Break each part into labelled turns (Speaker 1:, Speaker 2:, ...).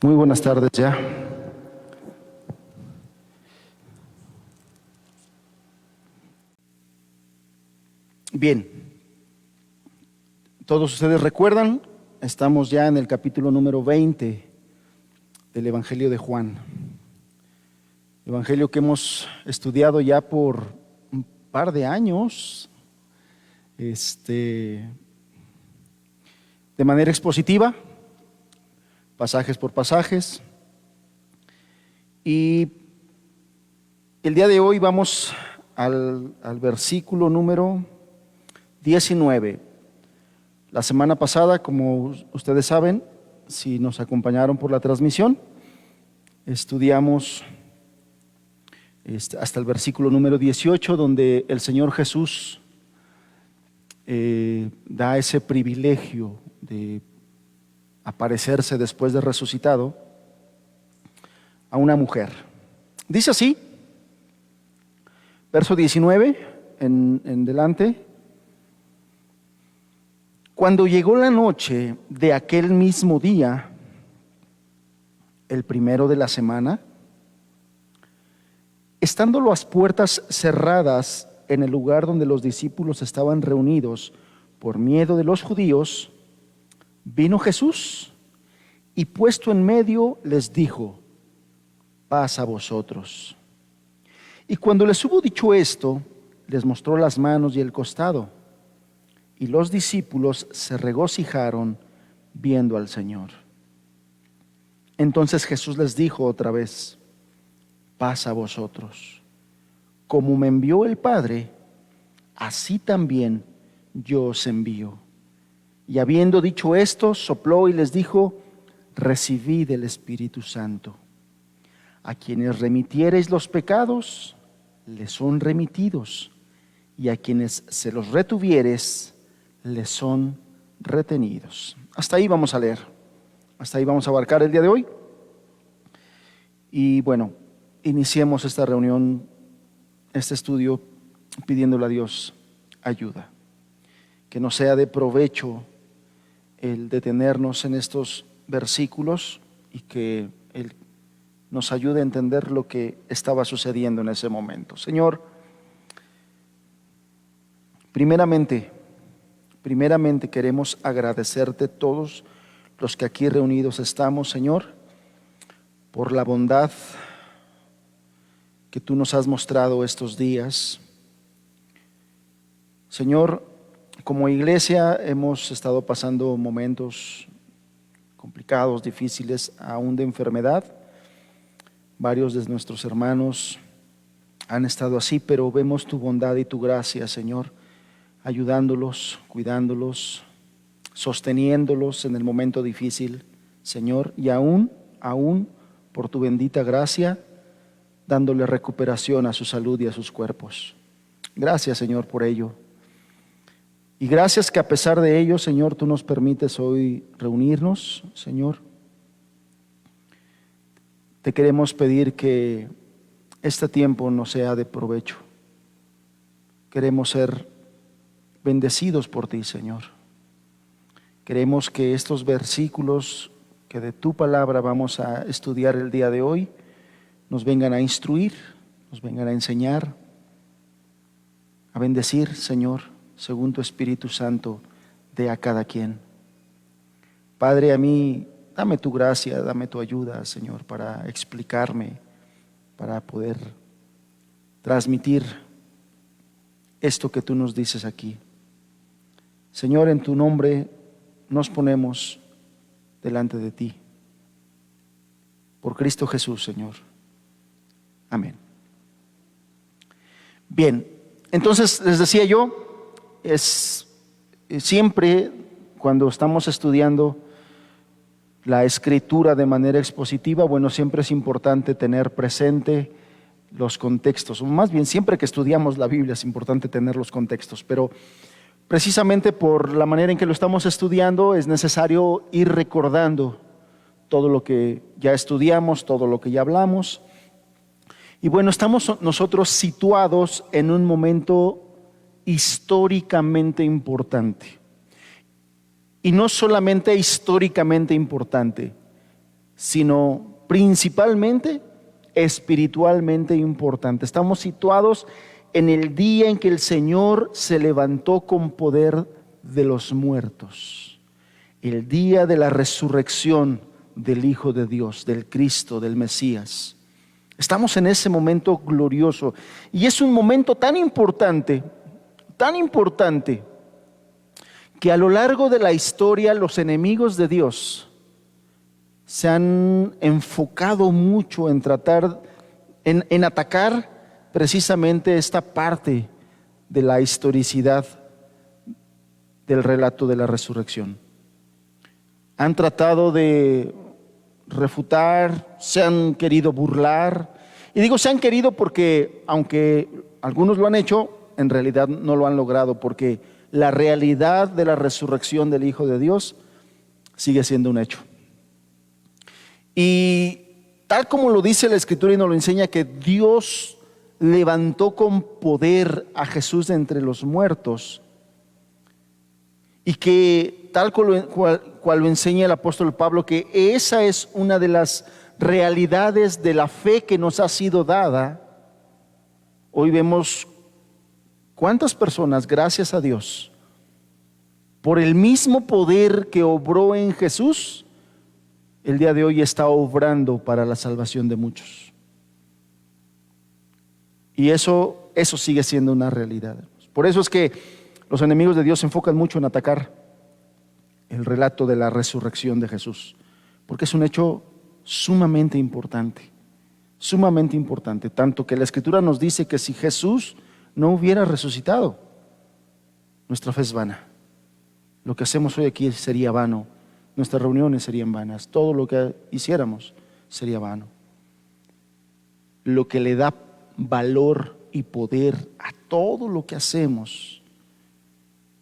Speaker 1: Muy buenas tardes ya. Bien, todos ustedes recuerdan, estamos ya en el capítulo número 20 del Evangelio de Juan. Evangelio que hemos estudiado ya por un par de años, de manera expositiva, pasajes por pasajes. Y el día de hoy vamos al versículo número 19. La semana pasada, como ustedes saben, si nos acompañaron por la transmisión, estudiamos hasta el versículo número 18, donde el Señor Jesús da ese privilegio de aparecerse después de resucitado a una mujer. Dice así, verso 19 en delante: cuando llegó la noche de aquel mismo día, el primero de la semana, estando las puertas cerradas en el lugar donde los discípulos estaban reunidos por miedo de los judíos, vino Jesús y puesto en medio les dijo: paz a vosotros. Y cuando les hubo dicho esto, les mostró las manos y el costado. Y los discípulos se regocijaron viendo al Señor. Entonces Jesús les dijo otra vez: paz a vosotros. Como me envió el Padre, así también yo os envío. Y habiendo dicho esto, sopló y les dijo: recibid el Espíritu Santo. A quienes remitiereis los pecados, les son remitidos, y a quienes se los retuviereis, les son retenidos. Hasta ahí vamos a leer, hasta ahí vamos a abarcar el día de hoy. Y bueno, iniciemos esta reunión, este estudio, pidiéndole a Dios ayuda. Que nos sea de provecho el detenernos en estos versículos y que Él nos ayude a entender lo que estaba sucediendo en ese momento. Señor, primeramente queremos agradecerte todos los que aquí reunidos estamos, Señor, por la bondad que tú nos has mostrado estos días. Señor, como iglesia hemos estado pasando momentos complicados, difíciles, aún de enfermedad. Varios de nuestros hermanos han estado así, pero vemos tu bondad y tu gracia, Señor, ayudándolos, cuidándolos, sosteniéndolos en el momento difícil, Señor, y aún por tu bendita gracia, dándole recuperación a su salud y a sus cuerpos. Gracias, Señor, por ello. Y gracias que a pesar de ello, Señor, tú nos permites hoy reunirnos, Señor. Te queremos pedir que este tiempo nos sea de provecho. Queremos ser bendecidos por ti, Señor. Queremos que estos versículos que de tu palabra vamos a estudiar el día de hoy nos vengan a instruir, nos vengan a enseñar, a bendecir, Señor, según tu Espíritu Santo dé a cada quien. Padre, a mí dame tu gracia, dame tu ayuda, Señor, para explicarme, para poder transmitir esto que tú nos dices aquí. Señor, en tu nombre nos ponemos delante de ti. Por Cristo Jesús, Señor. Amén. Bien, entonces les decía yo, es siempre cuando estamos estudiando la escritura de manera expositiva, bueno, siempre es importante tener presente los contextos, o más bien siempre que estudiamos la Biblia es importante tener los contextos, pero precisamente por la manera en que lo estamos estudiando es necesario ir recordando todo lo que ya estudiamos, todo lo que ya hablamos. Y bueno, estamos nosotros situados en un momento históricamente importante. Y no solamente históricamente importante, sino principalmente espiritualmente importante. Estamos situados en el día en que el Señor se levantó con poder de los muertos, el día de la resurrección del Hijo de Dios, del Cristo, del Mesías. Estamos en ese momento glorioso y es un momento tan importante, que a lo largo de la historia los enemigos de Dios se han enfocado mucho en tratar, en atacar precisamente esta parte de la historicidad del relato de la resurrección. Han tratado de refutar, se han querido burlar, y digo se han querido porque aunque algunos lo han hecho, en realidad no lo han logrado, porque la realidad de la resurrección del Hijo de Dios sigue siendo un hecho. Y tal como lo dice la Escritura y nos lo enseña, que Dios levantó con poder a Jesús de entre los muertos, y que tal cual lo enseña el apóstol Pablo, que esa es una de las realidades de la fe que nos ha sido dada. Hoy vemos cuántas personas, gracias a Dios, por el mismo poder que obró en Jesús, el día de hoy está obrando para la salvación de muchos. Y eso sigue siendo una realidad. Por eso es que los enemigos de Dios se enfocan mucho en atacar el relato de la resurrección de Jesús, porque es un hecho sumamente importante, tanto que la Escritura nos dice que si Jesús no hubiera resucitado, nuestra fe es vana. Lo que hacemos hoy aquí sería vano, nuestras reuniones serían vanas, todo lo que hiciéramos sería vano. Lo que le da valor y poder a todo lo que hacemos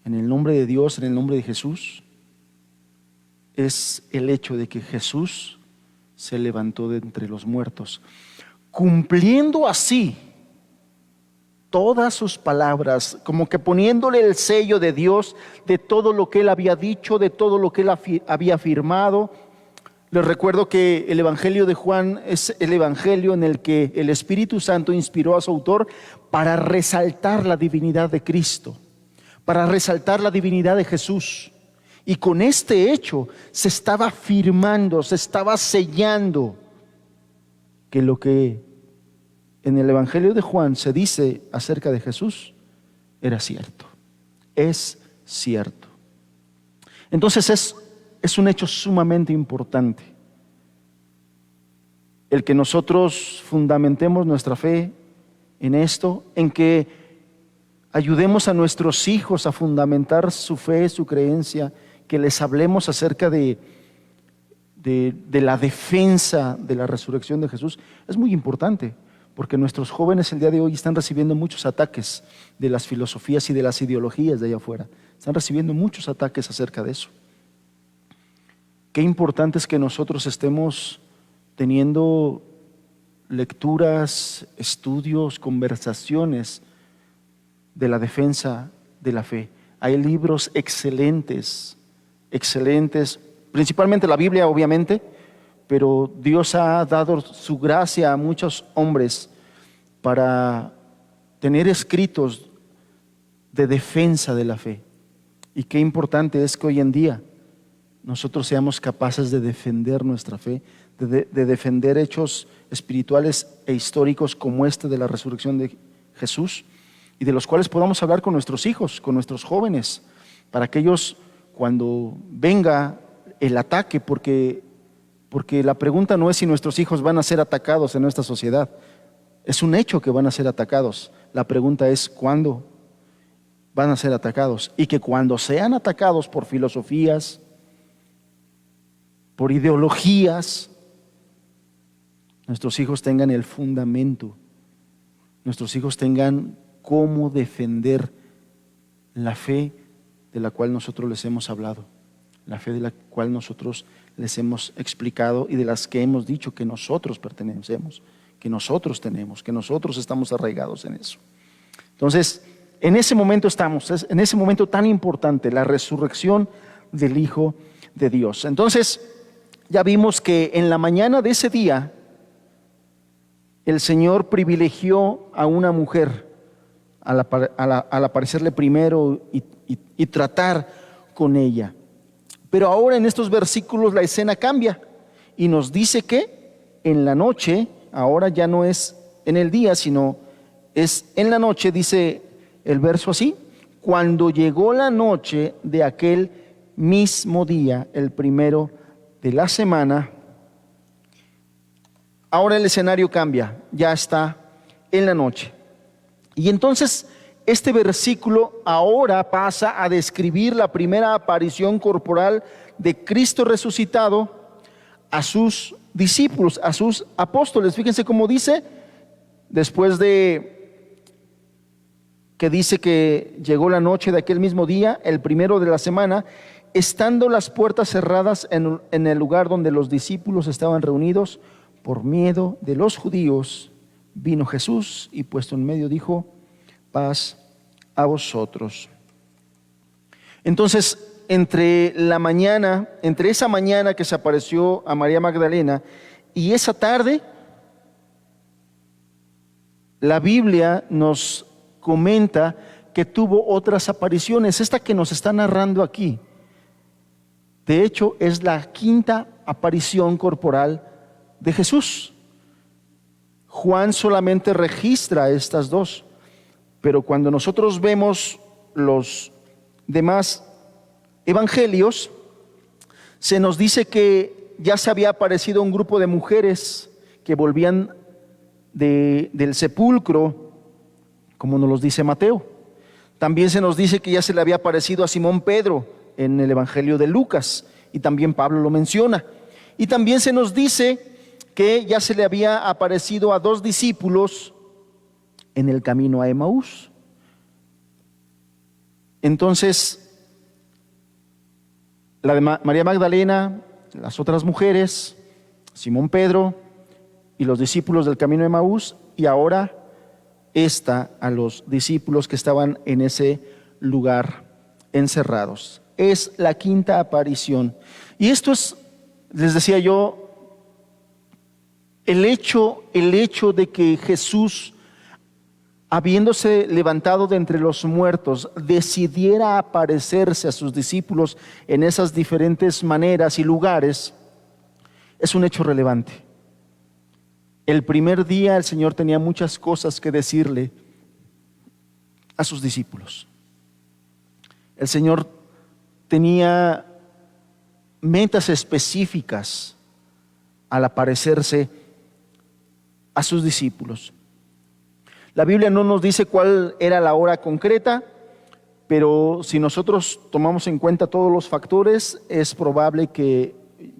Speaker 1: en el nombre de Dios, en el nombre de Jesús, es el hecho de que Jesús se levantó de entre los muertos, cumpliendo así todas sus palabras, como que poniéndole el sello de Dios de todo lo que Él había dicho, de todo lo que Él había afirmado. Les recuerdo que el Evangelio de Juan es el Evangelio en el que el Espíritu Santo inspiró a su autor para resaltar la divinidad de Cristo, para resaltar la divinidad de Jesús. Y con este hecho se estaba afirmando, se estaba sellando que lo que en el Evangelio de Juan se dice acerca de Jesús era cierto, es cierto. Entonces es un hecho sumamente importante el que nosotros fundamentemos nuestra fe en esto, en que ayudemos a nuestros hijos a fundamentar su fe, su creencia, que les hablemos acerca de la defensa de la resurrección de Jesús. Es muy importante, porque nuestros jóvenes el día de hoy están recibiendo muchos ataques de las filosofías y de las ideologías de allá afuera. Están recibiendo muchos ataques acerca de eso. Qué importante es que nosotros estemos teniendo lecturas, estudios, conversaciones de la defensa de la fe. Hay libros excelentes, principalmente la Biblia, obviamente, pero Dios ha dado su gracia a muchos hombres para tener escritos de defensa de la fe. Y qué importante es que hoy en día nosotros seamos capaces de defender nuestra fe, de defender hechos espirituales e históricos como este de la resurrección de Jesús, y de los cuales podamos hablar con nuestros hijos, con nuestros jóvenes, para que ellos, cuando venga el ataque, porque la pregunta no es si nuestros hijos van a ser atacados en nuestra sociedad, es un hecho que van a ser atacados. La pregunta es ¿cuándo van a ser atacados? Y que cuando sean atacados por filosofías, por ideologías, nuestros hijos tengan el fundamento, nuestros hijos tengan cómo defender la fe de la cual nosotros les hemos hablado, la fe de la cual nosotros les hemos explicado y de las que hemos dicho que nosotros pertenecemos, que nosotros tenemos, que nosotros estamos arraigados en eso. Entonces, en ese momento estamos, en ese momento tan importante, la resurrección del Hijo de Dios. Entonces, ya vimos que en la mañana de ese día el Señor privilegió a una mujer al aparecerle primero y tratar con ella. Pero ahora en estos versículos la escena cambia y nos dice que en la noche, ahora ya no es en el día, sino es en la noche, dice el verso así: cuando llegó la noche de aquel mismo día, el primero de la semana. Ahora el escenario cambia, ya está en la noche. Y entonces este versículo ahora pasa a describir la primera aparición corporal de Cristo resucitado a sus discípulos, a sus apóstoles. Fíjense cómo dice, después de que dice que llegó la noche de aquel mismo día, el primero de la semana, estando las puertas cerradas en el lugar donde los discípulos estaban reunidos, por miedo de los judíos, vino Jesús y puesto en medio dijo: paz a vosotros. Entonces, entre esa mañana que se apareció a María Magdalena y esa tarde, la Biblia nos comenta que tuvo otras apariciones. Esta que nos está narrando aquí, de hecho, es la quinta aparición corporal de Jesús. Juan solamente registra estas dos, pero cuando nosotros vemos los demás evangelios, se nos dice que ya se había aparecido un grupo de mujeres que volvían del sepulcro, como nos los dice Mateo. También se nos dice que ya se le había aparecido a Simón Pedro en el evangelio de Lucas, y también Pablo lo menciona. Y también se nos dice que ya se le había aparecido a 2 discípulos en el camino a Emaús. Entonces, la de María Magdalena, las otras mujeres, Simón Pedro y los discípulos del camino de Emaús, y ahora esta a los discípulos que estaban en ese lugar encerrados. Es la quinta aparición. Y esto es, les decía yo, el hecho de que Jesús, habiéndose levantado de entre los muertos, decidiera aparecerse a sus discípulos en esas diferentes maneras y lugares, es un hecho relevante. El primer día el Señor tenía muchas cosas que decirle a sus discípulos. El Señor tenía metas específicas al aparecerse a sus discípulos. La Biblia no nos dice cuál era la hora concreta, pero si nosotros tomamos en cuenta todos los factores, es probable que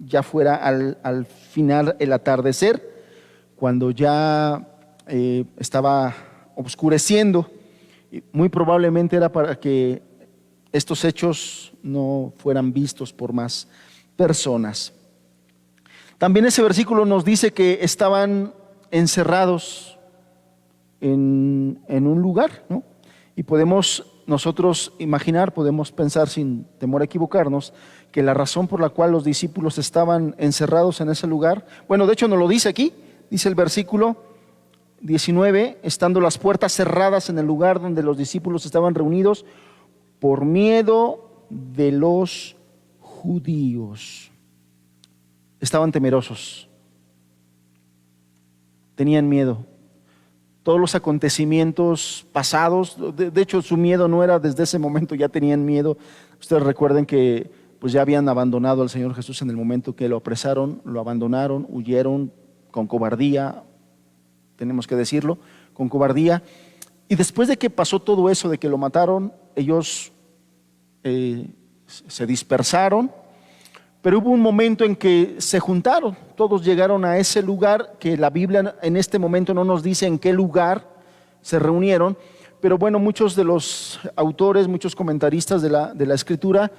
Speaker 1: ya fuera al final el atardecer, cuando ya estaba oscureciendo. Muy probablemente era para que estos hechos no fueran vistos por más personas. También ese versículo nos dice que estaban encerrados en un lugar, ¿no? Y podemos nosotros imaginar, podemos pensar sin temor a equivocarnos, que la razón por la cual los discípulos estaban encerrados en ese lugar, bueno, de hecho nos lo dice aquí, dice el versículo 19, estando las puertas cerradas en el lugar donde los discípulos estaban reunidos, por miedo de los judíos. Estaban temerosos, tenían miedo. Todos los acontecimientos pasados, de hecho su miedo no era desde ese momento, ya tenían miedo. Ustedes recuerden que pues ya habían abandonado al Señor Jesús en el momento que lo apresaron, lo abandonaron, huyeron con cobardía, tenemos que decirlo, con cobardía. Y después de que pasó todo eso, de que lo mataron, ellos se dispersaron, pero hubo un momento en que se juntaron, todos llegaron a ese lugar, que la Biblia en este momento no nos dice en qué lugar se reunieron, pero bueno, muchos de los autores, muchos comentaristas de la Escritura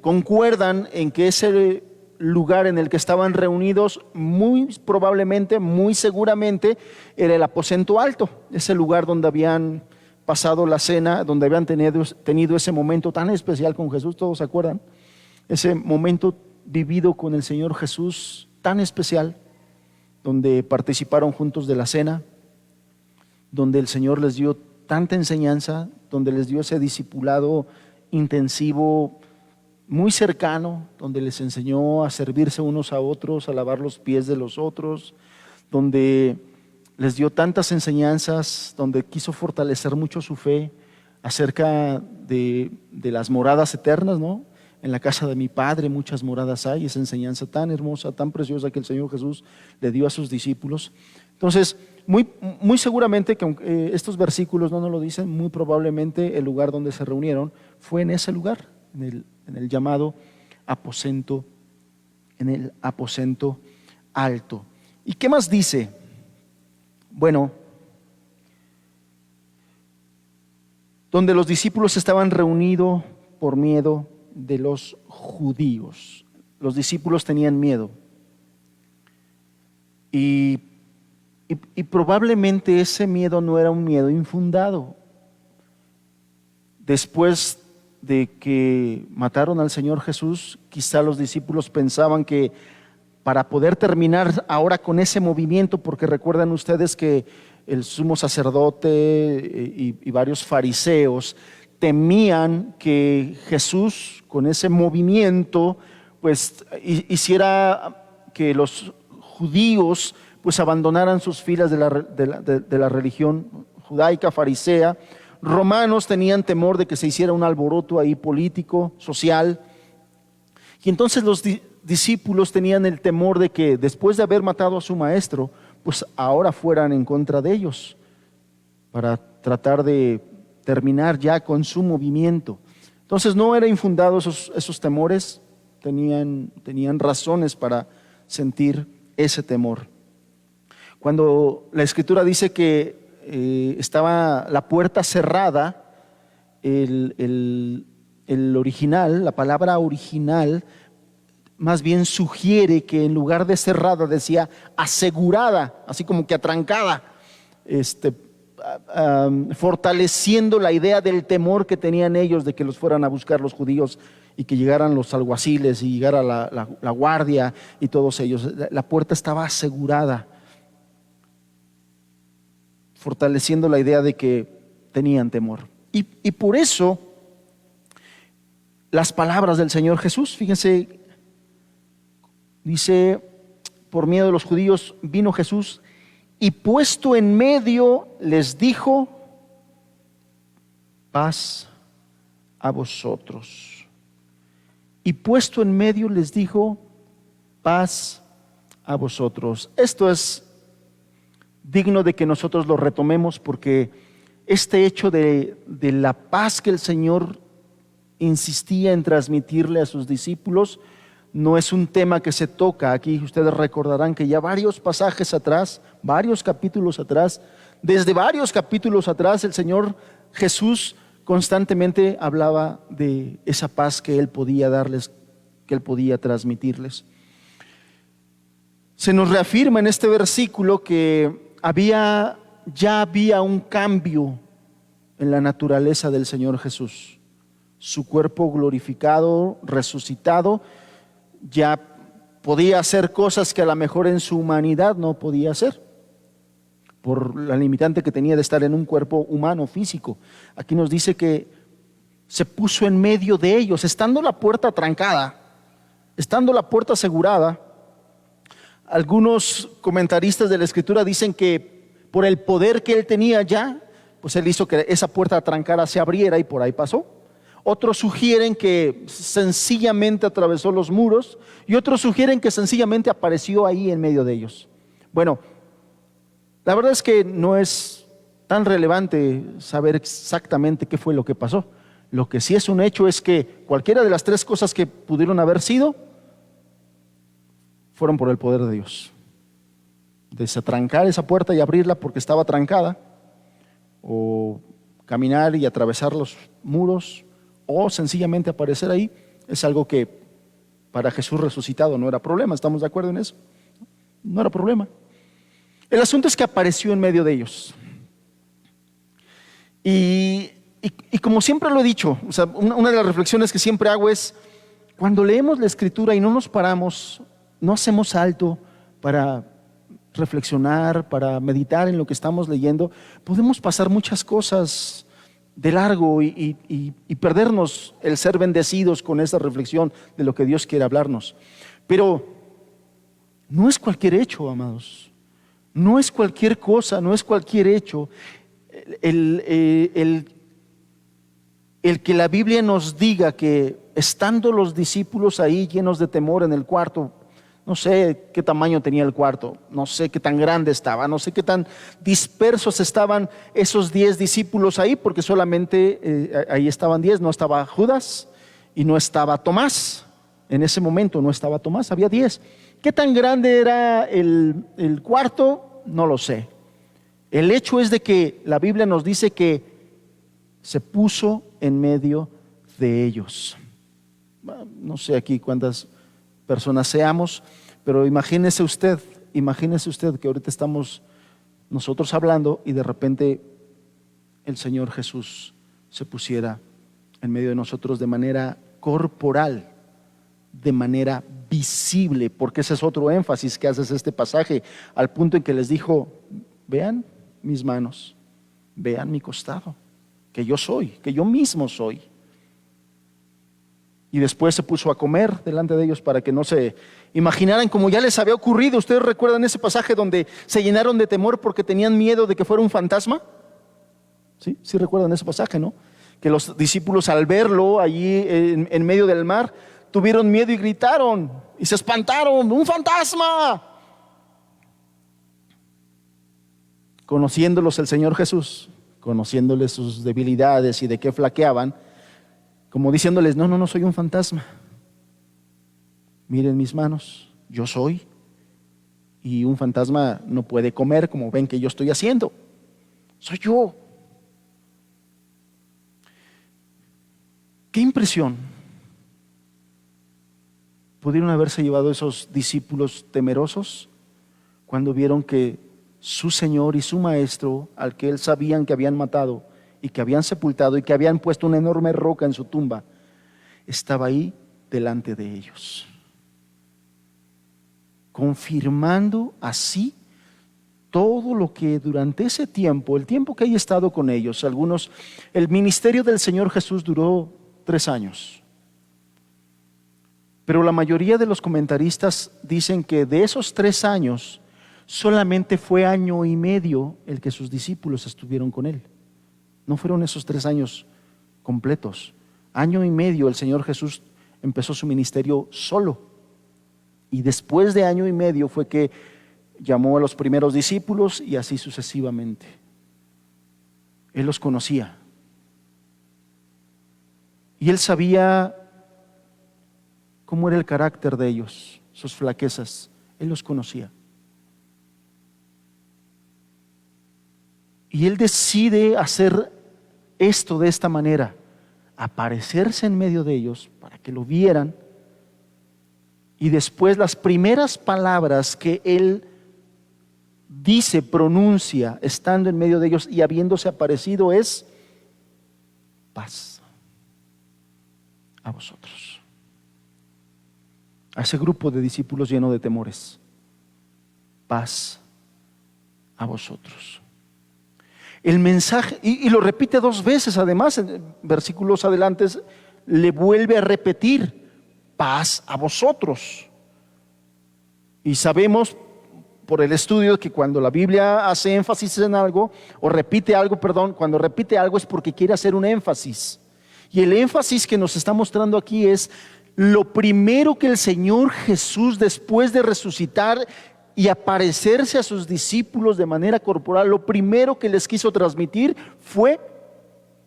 Speaker 1: concuerdan en que ese lugar en el que estaban reunidos muy probablemente, muy seguramente, era el aposento alto, ese lugar donde habían pasado la cena, donde habían tenido ese momento tan especial con Jesús. ¿Todos se acuerdan? Ese momento vivido con el Señor Jesús tan especial, donde participaron juntos de la cena, donde el Señor les dio tanta enseñanza, donde les dio ese discipulado intensivo, muy cercano, donde les enseñó a servirse unos a otros, a lavar los pies de los otros, donde les dio tantas enseñanzas, donde quiso fortalecer mucho su fe acerca de las moradas eternas, ¿no? En la casa de mi Padre muchas moradas hay, esa enseñanza tan hermosa, tan preciosa que el Señor Jesús le dio a sus discípulos. Entonces, muy seguramente, que aunque estos versículos no nos lo dicen, muy probablemente el lugar donde se reunieron fue en ese lugar, en el llamado aposento, en el aposento alto. ¿Y qué más dice? Bueno, donde los discípulos estaban reunidos por miedo de los judíos. Los discípulos tenían miedo. Y probablemente ese miedo no era un miedo infundado. Después de que mataron al Señor Jesús, quizá los discípulos pensaban que para poder terminar ahora con ese movimiento, porque recuerdan ustedes que el sumo sacerdote y varios fariseos temían que Jesús con ese movimiento pues hiciera que los judíos pues abandonaran sus filas de la religión judaica, farisea. Romanos tenían temor de que se hiciera un alboroto ahí político, social. Y entonces los discípulos tenían el temor de que después de haber matado a su maestro, pues ahora fueran en contra de ellos, para tratar de terminar ya con su movimiento. Entonces no era infundado esos temores, tenían razones para sentir ese temor. Cuando la Escritura dice que estaba la puerta cerrada, el original, la palabra original, más bien sugiere que en lugar de cerrada decía asegurada, así como que atrancada, fortaleciendo la idea del temor que tenían ellos de que los fueran a buscar los judíos y que llegaran los alguaciles y llegara la guardia y todos ellos. La puerta estaba asegurada, fortaleciendo la idea de que tenían temor. Y por eso las palabras del Señor Jesús, fíjense, dice, por miedo de los judíos vino Jesús y puesto en medio les dijo, paz a vosotros. Y puesto en medio les dijo, paz a vosotros. Esto es digno de que nosotros lo retomemos, porque este hecho de la paz que el Señor insistía en transmitirle a sus discípulos no es un tema que se toca aquí. Ustedes recordarán que ya varios pasajes atrás, varios capítulos atrás, desde varios capítulos atrás, el Señor Jesús constantemente hablaba de esa paz que Él podía darles, que Él podía transmitirles. Se nos reafirma en este versículo que ya había un cambio en la naturaleza del Señor Jesús. Su cuerpo glorificado, resucitado, ya podía hacer cosas que a lo mejor en su humanidad no podía hacer, por la limitante que tenía de estar en un cuerpo humano, físico. Aquí nos dice que se puso en medio de ellos, estando la puerta trancada, estando la puerta asegurada. Algunos comentaristas de la Escritura dicen que por el poder que Él tenía ya, pues Él hizo que esa puerta trancada se abriera y por ahí pasó. Otros sugieren que sencillamente atravesó los muros y otros sugieren que sencillamente apareció ahí en medio de ellos. Bueno, la verdad es que no es tan relevante saber exactamente qué fue lo que pasó. Lo que sí es un hecho es que cualquiera de las tres cosas que pudieron haber sido fueron por el poder de Dios. Desatrancar esa puerta y abrirla porque estaba trancada, o caminar y atravesar los muros, o sencillamente aparecer ahí, es algo que para Jesús resucitado no era problema. ¿Estamos de acuerdo en eso? No era problema. El asunto es que apareció en medio de ellos. Y como siempre lo he dicho, o sea, una de las reflexiones que siempre hago es, Cuando leemos la Escritura y no nos paramos, no hacemos alto para reflexionar, para meditar en lo que estamos leyendo, podemos pasar muchas cosas de largo y perdernos el ser bendecidos con esa reflexión de lo que Dios quiere hablarnos. Pero no es cualquier hecho, amados. No es cualquier cosa, no es cualquier hecho. El que la Biblia nos diga que estando los discípulos ahí llenos de temor en el cuarto, no sé qué tamaño tenía el cuarto, no sé qué tan grande estaba, no sé qué tan dispersos estaban esos 10 discípulos ahí, porque solamente ahí estaban 10, no estaba Judas y no estaba Tomás. En ese momento no estaba Tomás, había 10. ¿Qué tan grande era el cuarto? No lo sé. El hecho es de que la Biblia nos dice que se puso en medio de ellos. No sé aquí cuántas personas seamos, pero imagínese usted que ahorita estamos nosotros hablando y de repente el Señor Jesús se pusiera en medio de nosotros de manera corporal, de manera visible, porque ese es otro énfasis que hace este pasaje, al punto en que les dijo: vean mis manos, vean mi costado, que yo soy, que yo mismo soy. Y después se puso a comer delante de ellos para que no se imaginaran como ya les había ocurrido. ¿Ustedes recuerdan ese pasaje donde se llenaron de temor porque tenían miedo de que fuera un fantasma? Sí, sí recuerdan ese pasaje, ¿no? Que los discípulos, al verlo allí en medio del mar, tuvieron miedo y gritaron y se espantaron: ¡un fantasma! Conociéndolos el Señor Jesús, conociéndoles sus debilidades y de qué flaqueaban, como diciéndoles: no soy un fantasma, miren mis manos, yo soy. Y un fantasma no puede comer como ven que yo estoy haciendo, soy yo. Qué impresión pudieron haberse llevado esos discípulos temerosos cuando vieron que su Señor y su Maestro, al que él sabían que habían matado y que habían sepultado y que habían puesto una enorme roca en su tumba, estaba ahí delante de ellos, confirmando así todo lo que durante ese tiempo, el tiempo que haya estado con ellos, el ministerio del Señor Jesús duró 3 años. Pero la mayoría de los comentaristas dicen que de esos 3 años, solamente fue 1 año y medio el que sus discípulos estuvieron con él. No fueron esos 3 años completos. 1 año y medio el Señor Jesús empezó su ministerio solo. Y después de 1 año y medio fue que llamó a los primeros discípulos y así sucesivamente. Él los conocía. Y él sabía cómo era el carácter de ellos, sus flaquezas. Él los conocía. Y él decide hacer esto de esta manera, aparecerse en medio de ellos para que lo vieran. Y después las primeras palabras que él dice, pronuncia, estando en medio de ellos y habiéndose aparecido, es: paz a vosotros. A ese grupo de discípulos lleno de temores: paz a vosotros. El mensaje, y lo repite 2 veces, además, en versículos adelante, le vuelve a repetir: paz a vosotros. Y sabemos por el estudio que cuando la Biblia hace énfasis en algo, o repite algo, cuando repite algo es porque quiere hacer un énfasis. Y el énfasis que nos está mostrando aquí es lo primero que el Señor Jesús, después de resucitar y aparecerse a sus discípulos de manera corporal, lo primero que les quiso transmitir fue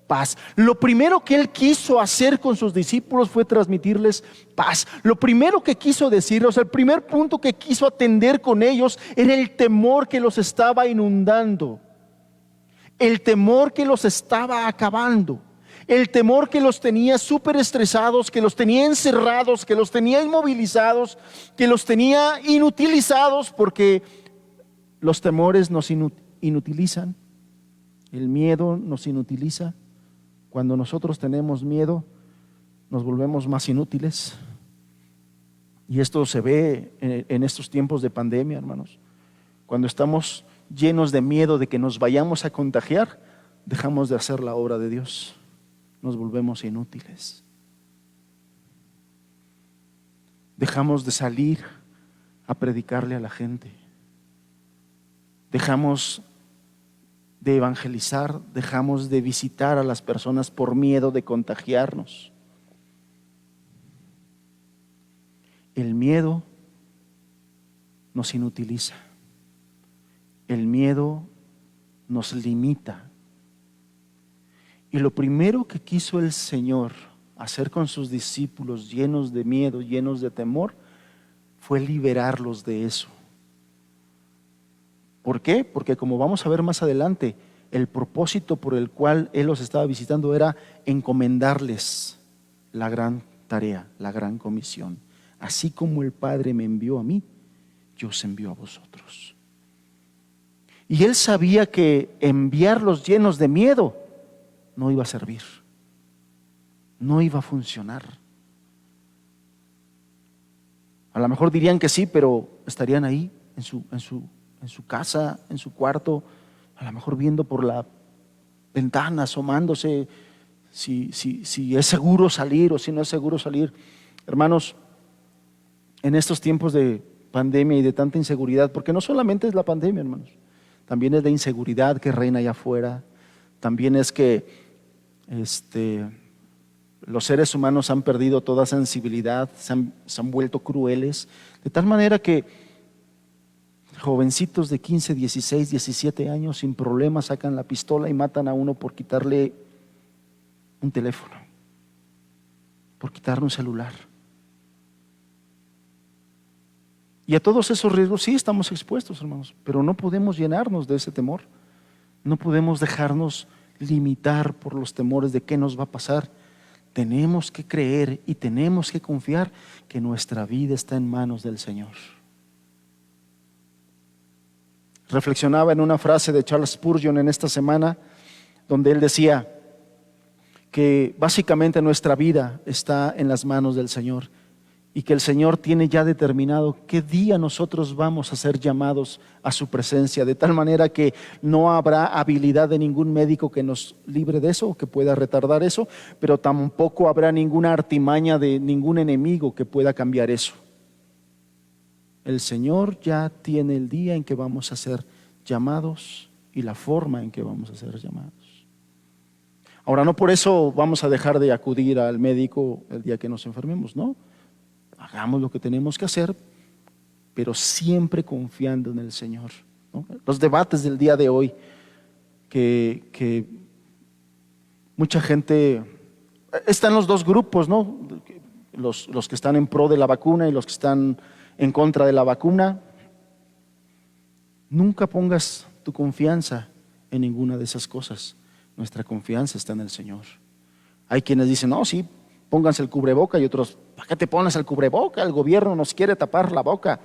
Speaker 1: paz. Lo primero que él quiso hacer con sus discípulos fue transmitirles paz. Lo primero que quiso decirles, el primer punto que quiso atender con ellos, era el temor que los estaba inundando, el temor que los estaba acabando, el temor que los tenía súper estresados, que los tenía encerrados, que los tenía inmovilizados, que los tenía inutilizados, porque los temores nos inutilizan, el miedo nos inutiliza. Cuando nosotros tenemos miedo, nos volvemos más inútiles. Y esto se ve en estos tiempos de pandemia, hermanos. Cuando estamos llenos de miedo de que nos vayamos a contagiar, dejamos de hacer la obra de Dios. Nos volvemos inútiles. Dejamos de salir a predicarle a la gente. Dejamos de evangelizar, dejamos de visitar a las personas por miedo de contagiarnos. El miedo nos inutiliza. El miedo nos limita. Y lo primero que quiso el Señor hacer con sus discípulos llenos de miedo, llenos de temor, fue liberarlos de eso. ¿Por qué? Porque como vamos a ver más adelante, el propósito por el cual Él los estaba visitando era encomendarles la gran tarea, la gran comisión. Así como el Padre me envió a mí, yo os envío a vosotros. Y Él sabía que enviarlos llenos de miedo no iba a servir, no iba a funcionar. A lo mejor dirían que sí, pero estarían ahí en su casa, en su cuarto, a lo mejor viendo por la ventana, asomándose si es seguro salir o si no es seguro salir. Hermanos, en estos tiempos de pandemia y de tanta inseguridad, porque no solamente es la pandemia, hermanos, también es la inseguridad que reina allá afuera, también es que los seres humanos han perdido toda sensibilidad, se han vuelto crueles, de tal manera que jovencitos de 15, 16, 17 años sin problemas sacan la pistola y matan a uno por quitarle un teléfono, por quitarle un celular. Y a todos esos riesgos sí estamos expuestos, hermanos, pero no podemos llenarnos de ese temor, no podemos dejarnos limitar por los temores de qué nos va a pasar. Tenemos que creer y tenemos que confiar que nuestra vida está en manos del Señor. Reflexionaba en una frase de Charles Spurgeon en esta semana, donde él decía que básicamente nuestra vida está en las manos del Señor y que el Señor tiene ya determinado qué día nosotros vamos a ser llamados a su presencia, de tal manera que no habrá habilidad de ningún médico que nos libre de eso o que pueda retardar eso, pero tampoco habrá ninguna artimaña de ningún enemigo que pueda cambiar eso. El Señor ya tiene el día en que vamos a ser llamados y la forma en que vamos a ser llamados. Ahora, no por eso vamos a dejar de acudir al médico el día que nos enfermemos, ¿no? Hagamos lo que tenemos que hacer, pero siempre confiando en el Señor, ¿no? Los debates del día de hoy, que mucha gente, están los dos grupos, ¿no? Los que están en pro de la vacuna y los que están en contra de la vacuna. Nunca pongas tu confianza en ninguna de esas cosas. Nuestra confianza está en el Señor. Hay quienes dicen, no, sí, pónganse el cubreboca, y otros, ¿para qué te pones el cubreboca? El gobierno nos quiere tapar la boca.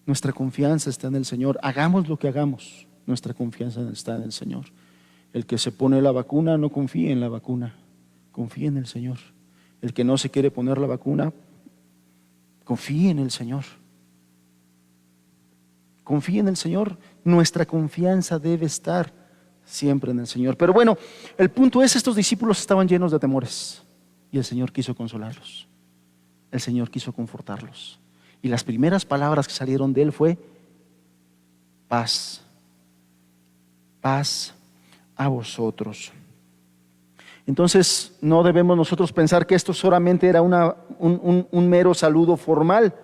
Speaker 1: Nuestra confianza está en el Señor. Hagamos lo que hagamos, nuestra confianza está en el Señor. El que se pone la vacuna no confíe en la vacuna, confíe en el Señor. El que no se quiere poner la vacuna, confíe en el Señor. Confíe en el Señor. Nuestra confianza debe estar siempre en el Señor. Pero bueno, el punto es, estos discípulos estaban llenos de temores y el Señor quiso consolarlos. El Señor quiso confortarlos. Y las primeras palabras que salieron de él fue paz. Paz a vosotros. Entonces no debemos nosotros pensar que esto solamente era un mero saludo formal.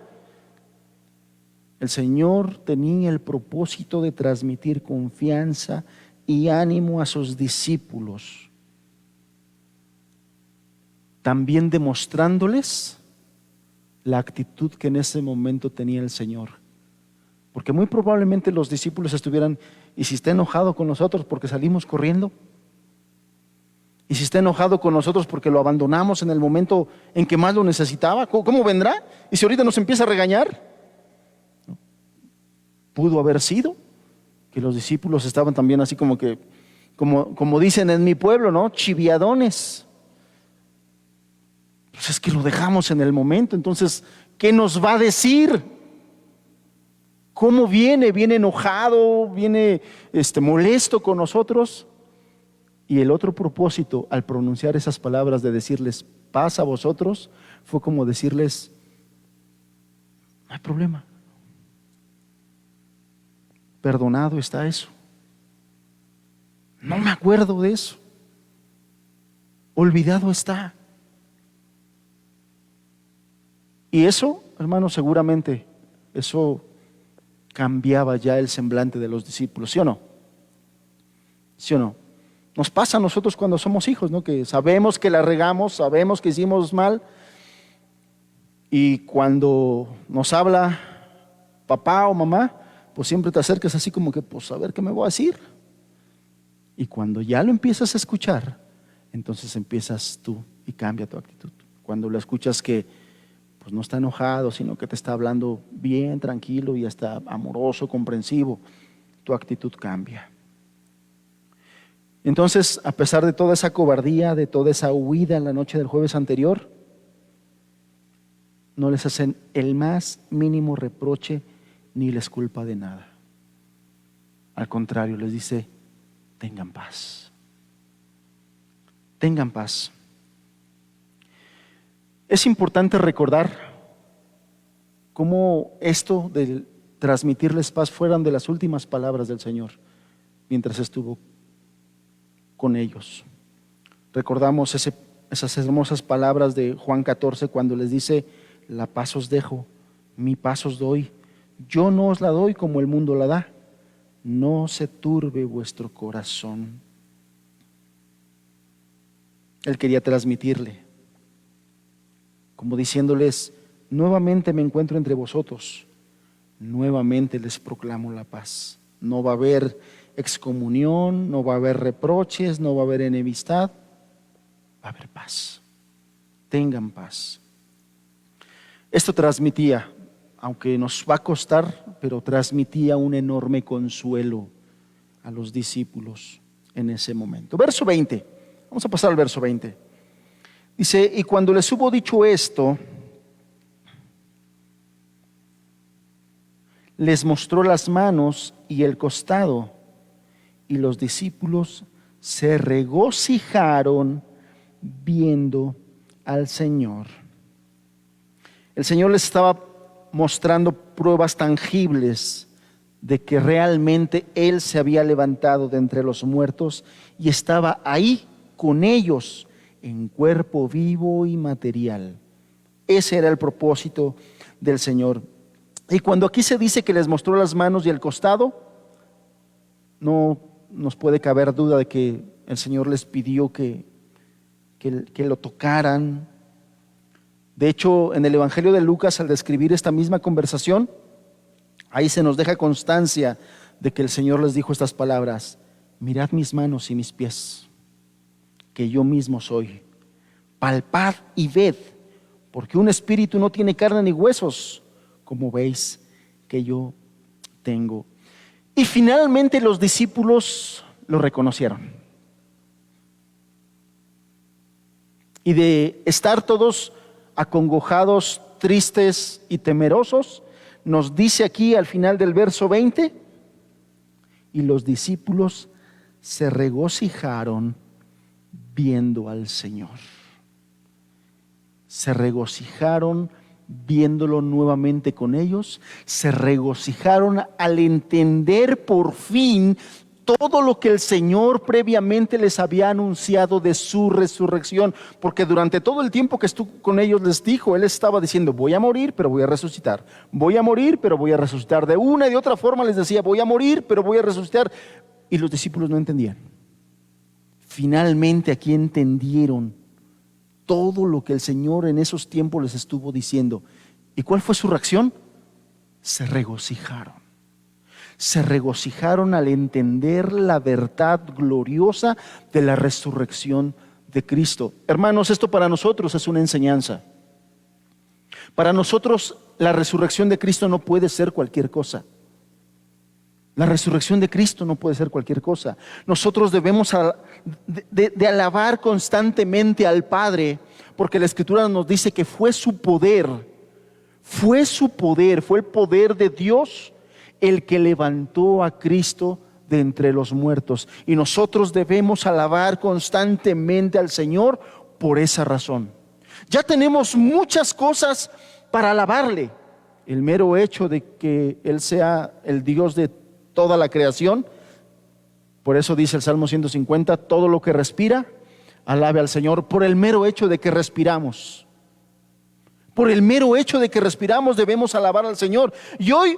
Speaker 1: El Señor tenía el propósito de transmitir confianza y ánimo a sus discípulos, también demostrándoles la actitud que en ese momento tenía el Señor. Porque muy probablemente los discípulos estuvieran, ¿y si está enojado con nosotros porque salimos corriendo? ¿Y si está enojado con nosotros porque lo abandonamos en el momento en que más lo necesitaba? ¿Cómo vendrá? ¿Y si ahorita nos empieza a regañar? Pudo haber sido que los discípulos estaban también así como que, como dicen en mi pueblo, ¿no? Chiviadones. Pues es que lo dejamos en el momento. Entonces, ¿qué nos va a decir? ¿Cómo viene? ¿Viene enojado? ¿Viene molesto con nosotros? Y el otro propósito al pronunciar esas palabras de decirles paz a vosotros fue como decirles, no hay problema, perdonado está eso, no me acuerdo de eso, olvidado está. Y eso, hermanos, seguramente eso cambiaba ya el semblante de los discípulos, ¿sí o no? ¿Sí o no? Nos pasa a nosotros cuando somos hijos, ¿no? Que sabemos que la regamos, sabemos que hicimos mal, y cuando nos habla papá o mamá, pues siempre te acercas así como que, pues a ver qué me voy a decir. Y cuando ya lo empiezas a escuchar, entonces empiezas tú y cambia tu actitud. Cuando lo escuchas que pues no está enojado, sino que te está hablando bien, tranquilo y hasta amoroso, comprensivo, tu actitud cambia. Entonces, a pesar de toda esa cobardía, de toda esa huida en la noche del jueves anterior, no les hacen el más mínimo reproche ni les culpa de nada. Al contrario, les dice, tengan paz. Tengan paz. Es importante recordar cómo esto de transmitirles paz fueron de las últimas palabras del Señor mientras estuvo con ellos. Recordamos esas hermosas palabras de Juan 14 cuando les dice, la paz os dejo, mi paz os doy, yo no os la doy como el mundo la da, no se turbe vuestro corazón. Él quería transmitirle, como diciéndoles, nuevamente me encuentro entre vosotros, nuevamente les proclamo la paz. No va a haber excomunión, no va a haber reproches, no va a haber enemistad, va a haber paz. Tengan paz. Esto transmitía, aunque nos va a costar, pero transmitía un enorme consuelo a los discípulos en ese momento. Verso 20, vamos a pasar al verso 20. Dice, y cuando les hubo dicho esto, les mostró las manos y el costado, y los discípulos se regocijaron viendo al Señor. El Señor les estaba mostrando pruebas tangibles de que realmente Él se había levantado de entre los muertos y estaba ahí con ellos en cuerpo vivo y material. Ese era el propósito del Señor. Y cuando aquí se dice que les mostró las manos y el costado, no nos puede caber duda de que el Señor les pidió que lo tocaran. De hecho, en el Evangelio de Lucas, al describir esta misma conversación, ahí se nos deja constancia de que el Señor les dijo estas palabras: mirad mis manos y mis pies, que yo mismo soy. Palpad y ved, porque un espíritu no tiene carne ni huesos, como veis que yo tengo. Y finalmente los discípulos lo reconocieron. Y de estar todos acongojados, tristes y temerosos, nos dice aquí al final del verso 20, y los discípulos se regocijaron viendo al Señor. Se regocijaron viéndolo nuevamente con ellos, se regocijaron al entender por fin todo lo que el Señor previamente les había anunciado de su resurrección, porque durante todo el tiempo que estuvo con ellos les dijo, Él estaba diciendo, voy a morir, pero voy a resucitar, voy a morir, pero voy a resucitar. De una y de otra forma les decía, voy a morir, pero voy a resucitar, y los discípulos no entendían. Finalmente aquí entendieron todo lo que el Señor en esos tiempos les estuvo diciendo. ¿Y cuál fue su reacción? Se regocijaron. Se regocijaron al entender la verdad gloriosa de la resurrección de Cristo. Hermanos, esto para nosotros es una enseñanza. Para nosotros la resurrección de Cristo no puede ser cualquier cosa. La resurrección de Cristo no puede ser cualquier cosa. Nosotros debemos de alabar constantemente al Padre, porque la Escritura nos dice que fue su poder, fue el poder de Dios el que levantó a Cristo de entre los muertos. Y nosotros debemos alabar constantemente al Señor por esa razón. Ya tenemos muchas cosas para alabarle. El mero hecho de que Él sea el Dios de toda la creación. Por eso dice el Salmo 150, todo lo que respira, alabe al Señor. Por el mero hecho de que respiramos. Por el mero hecho de que respiramos debemos alabar al Señor. Y hoy,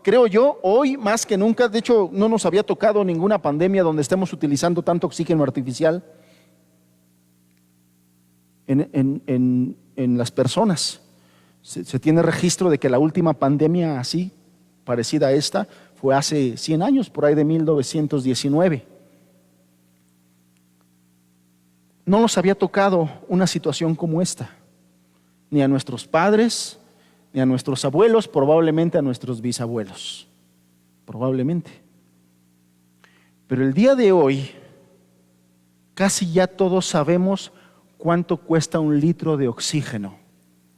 Speaker 1: creo yo, hoy más que nunca, de hecho no nos había tocado ninguna pandemia donde estemos utilizando tanto oxígeno artificial en las personas. Se tiene registro de que la última pandemia así, parecida a esta, fue hace 100 años, por ahí de 1919. No nos había tocado una situación como esta, ni a nuestros padres, ni a nuestros abuelos, probablemente a nuestros bisabuelos, probablemente. Pero el día de hoy, casi ya todos sabemos cuánto cuesta un litro de oxígeno.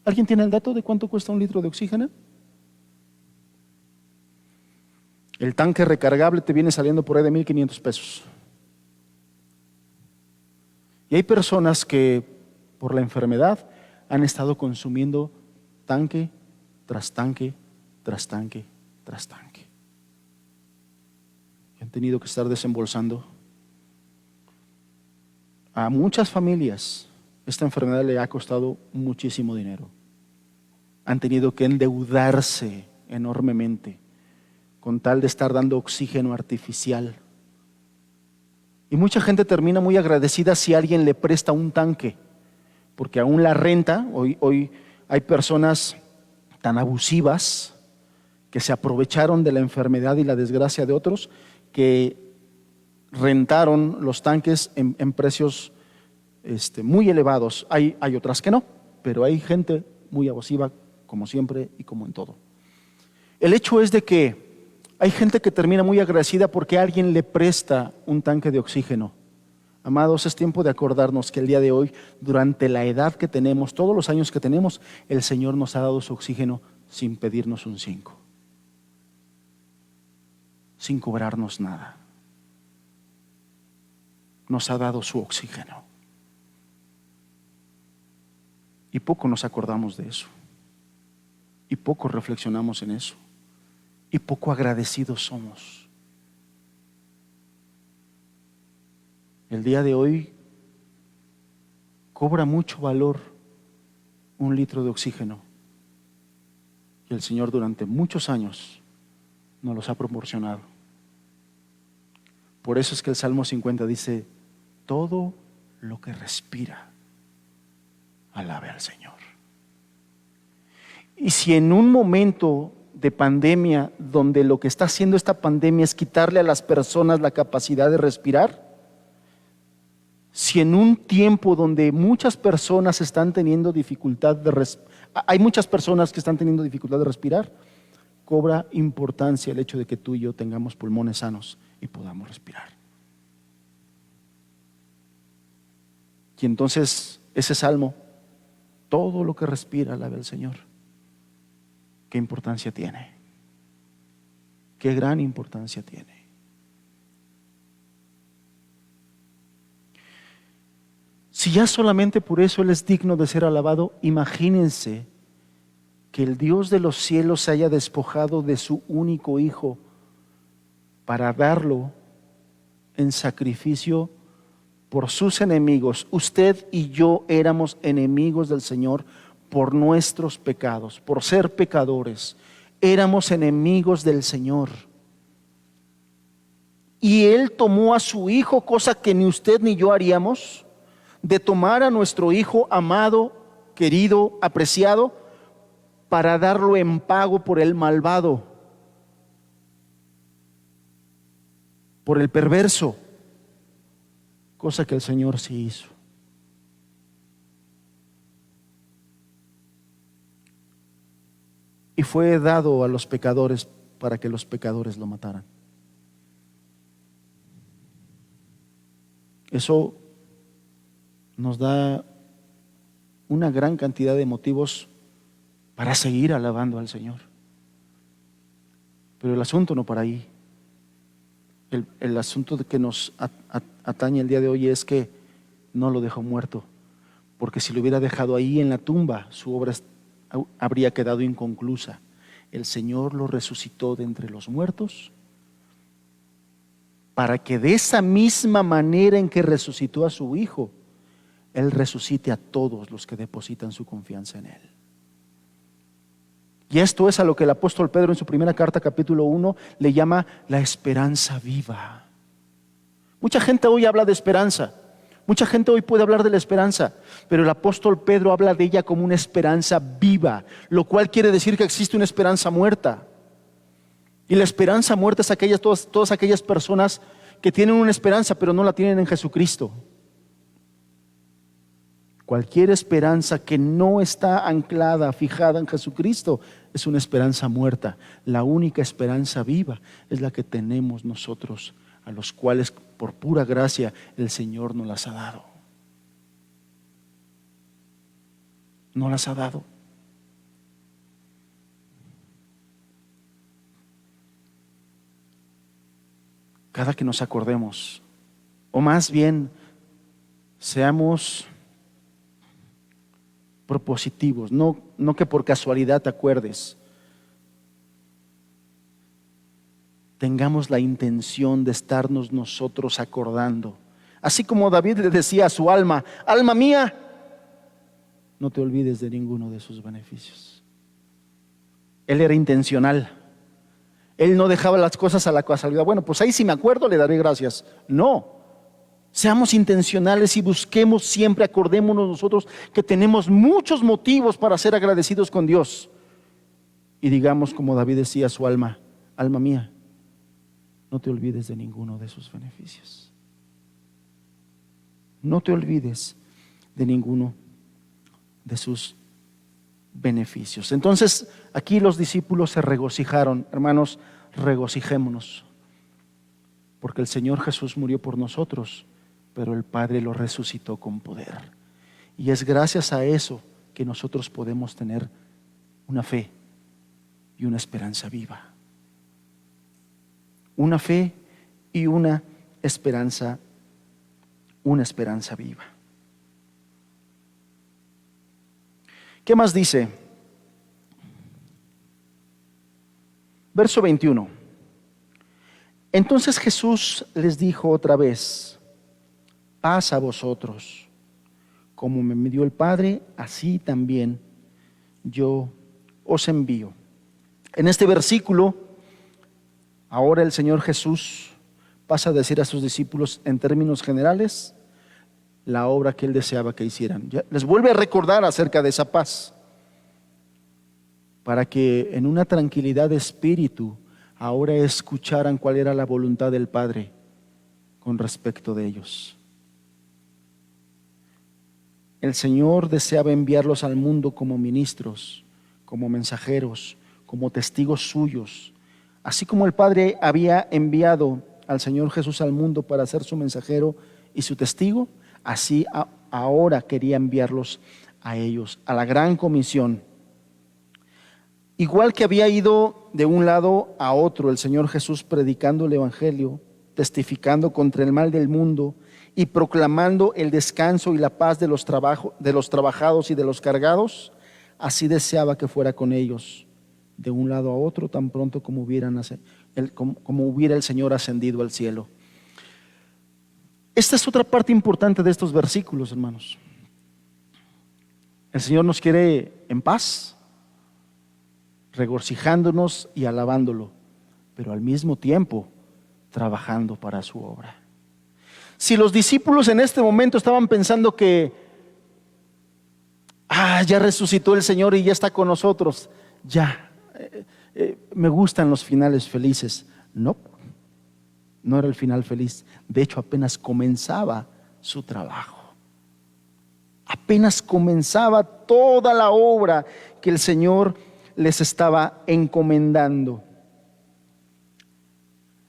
Speaker 1: ¿Alguien tiene el dato de cuánto cuesta un litro de oxígeno? El tanque recargable te viene saliendo por ahí de 1,500 pesos. Y hay personas que por la enfermedad han estado consumiendo tanque tras tanque, tras tanque, tras tanque. Y han tenido que estar desembolsando. A muchas familias esta enfermedad le ha costado muchísimo dinero. Han tenido que endeudarse enormemente con tal de estar dando oxígeno artificial. Y mucha gente termina muy agradecida si alguien le presta un tanque, porque aún la renta, hoy hay personas tan abusivas que se aprovecharon de la enfermedad y la desgracia de otros, que rentaron los tanques en precios muy elevados. Hay otras que no, pero hay gente muy abusiva, como siempre y como en todo. El hecho es de que hay gente que termina muy agradecida porque alguien le presta un tanque de oxígeno. Amados, es tiempo de acordarnos que el día de hoy, durante la edad que tenemos, todos los años que tenemos, el Señor nos ha dado su oxígeno sin pedirnos un 5, sin cobrarnos nada. Nos ha dado su oxígeno. Y poco nos acordamos de eso. Y poco reflexionamos en eso. Y poco agradecidos somos. El día de hoy cobra mucho valor un litro de oxígeno. Y el Señor durante muchos años nos los ha proporcionado. Por eso es que el Salmo 50 dice, todo lo que respira, alabe al Señor. Y si en un momento de pandemia, donde lo que está haciendo esta pandemia es quitarle a las personas la capacidad de respirar, si en un tiempo donde muchas personas están teniendo dificultad hay muchas personas que están teniendo dificultad de respirar, cobra importancia el hecho de que tú y yo tengamos pulmones sanos y podamos respirar. Y entonces ese salmo, todo lo que respira, alabe al Señor. ¿Qué importancia tiene? ¿Qué gran importancia tiene? Si ya solamente por eso Él es digno de ser alabado, imagínense que el Dios de los cielos se haya despojado de su único Hijo para darlo en sacrificio por sus enemigos. Usted y yo éramos enemigos del Señor por nuestros pecados, por ser pecadores. Éramos enemigos del Señor. Y Él tomó a su Hijo, cosa que ni usted ni yo haríamos, de tomar a nuestro Hijo amado, querido, apreciado, para darlo en pago por el malvado, por el perverso, cosa que el Señor sí hizo. Y fue dado a los pecadores para que los pecadores lo mataran. Eso nos da una gran cantidad de motivos para seguir alabando al Señor. Pero el asunto no para ahí. El asunto que nos atañe el día de hoy es que no lo dejó muerto, porque si lo hubiera dejado ahí en la tumba, su obra habría quedado inconclusa. El Señor lo resucitó de entre los muertos, para que de esa misma manera en que resucitó a su Hijo, Él resucite a todos los que depositan su confianza en Él. Y esto es a lo que el apóstol Pedro en su primera carta, capítulo 1, le llama la esperanza viva. Mucha gente hoy habla de esperanza, mucha gente hoy puede hablar de la esperanza, pero el apóstol Pedro habla de ella como una esperanza viva, lo cual quiere decir que existe una esperanza muerta. Y la esperanza muerta es todas aquellas personas que tienen una esperanza pero no la tienen en Jesucristo. Cualquier esperanza que no está anclada, fijada en Jesucristo, es una esperanza muerta. La única esperanza viva es la que tenemos nosotros, a los cuales por pura gracia el Señor nos las ha dado. Nos las ha dado. Cada que nos acordemos, o más bien seamos propositivos, no que por casualidad te acuerdes. Tengamos la intención de estarnos nosotros acordando. Así como David le decía a su alma: alma mía, no te olvides de ninguno de sus beneficios. Él era intencional. Él no dejaba las cosas a la casualidad. Bueno, pues ahí si me acuerdo le daré gracias. No. Seamos intencionales y busquemos siempre, acordémonos nosotros que tenemos muchos motivos para ser agradecidos con Dios. Y digamos como David decía a su alma: alma mía, no te olvides de ninguno de sus beneficios. No te olvides de ninguno de sus beneficios. Entonces, aquí los discípulos se regocijaron. Hermanos, regocijémonos, porque el Señor Jesús murió por nosotros, pero el Padre lo resucitó con poder. Y es gracias a eso que nosotros podemos tener una fe y una esperanza viva. Una fe y una esperanza viva. ¿Qué más dice? Verso 21. Entonces Jesús les dijo otra vez: paz a vosotros. Como me dio el Padre, así también yo os envío. En este versículo, ahora el Señor Jesús pasa a decir a sus discípulos en términos generales la obra que Él deseaba que hicieran. Ya les vuelve a recordar acerca de esa paz, para que en una tranquilidad de espíritu ahora escucharan cuál era la voluntad del Padre con respecto de ellos. El Señor deseaba enviarlos al mundo como ministros, como mensajeros, como testigos suyos. Así como el Padre había enviado al Señor Jesús al mundo para ser su mensajero y su testigo, así ahora quería enviarlos a ellos, a la gran comisión. Igual que había ido de un lado a otro el Señor Jesús predicando el Evangelio, testificando contra el mal del mundo y proclamando el descanso y la paz de los trabajados y de los cargados, así deseaba que fuera con ellos de un lado a otro tan pronto como hubiera el Señor ascendido al cielo. Esta es otra parte importante de estos versículos, hermanos. El Señor nos quiere en paz, regocijándonos y alabándolo, pero al mismo tiempo trabajando para su obra. Si los discípulos en este momento estaban pensando que ya resucitó el Señor y ya está con nosotros, me gustan los finales felices. No era el final feliz. De hecho, apenas comenzaba su trabajo. Apenas comenzaba toda la obra que el Señor les estaba encomendando.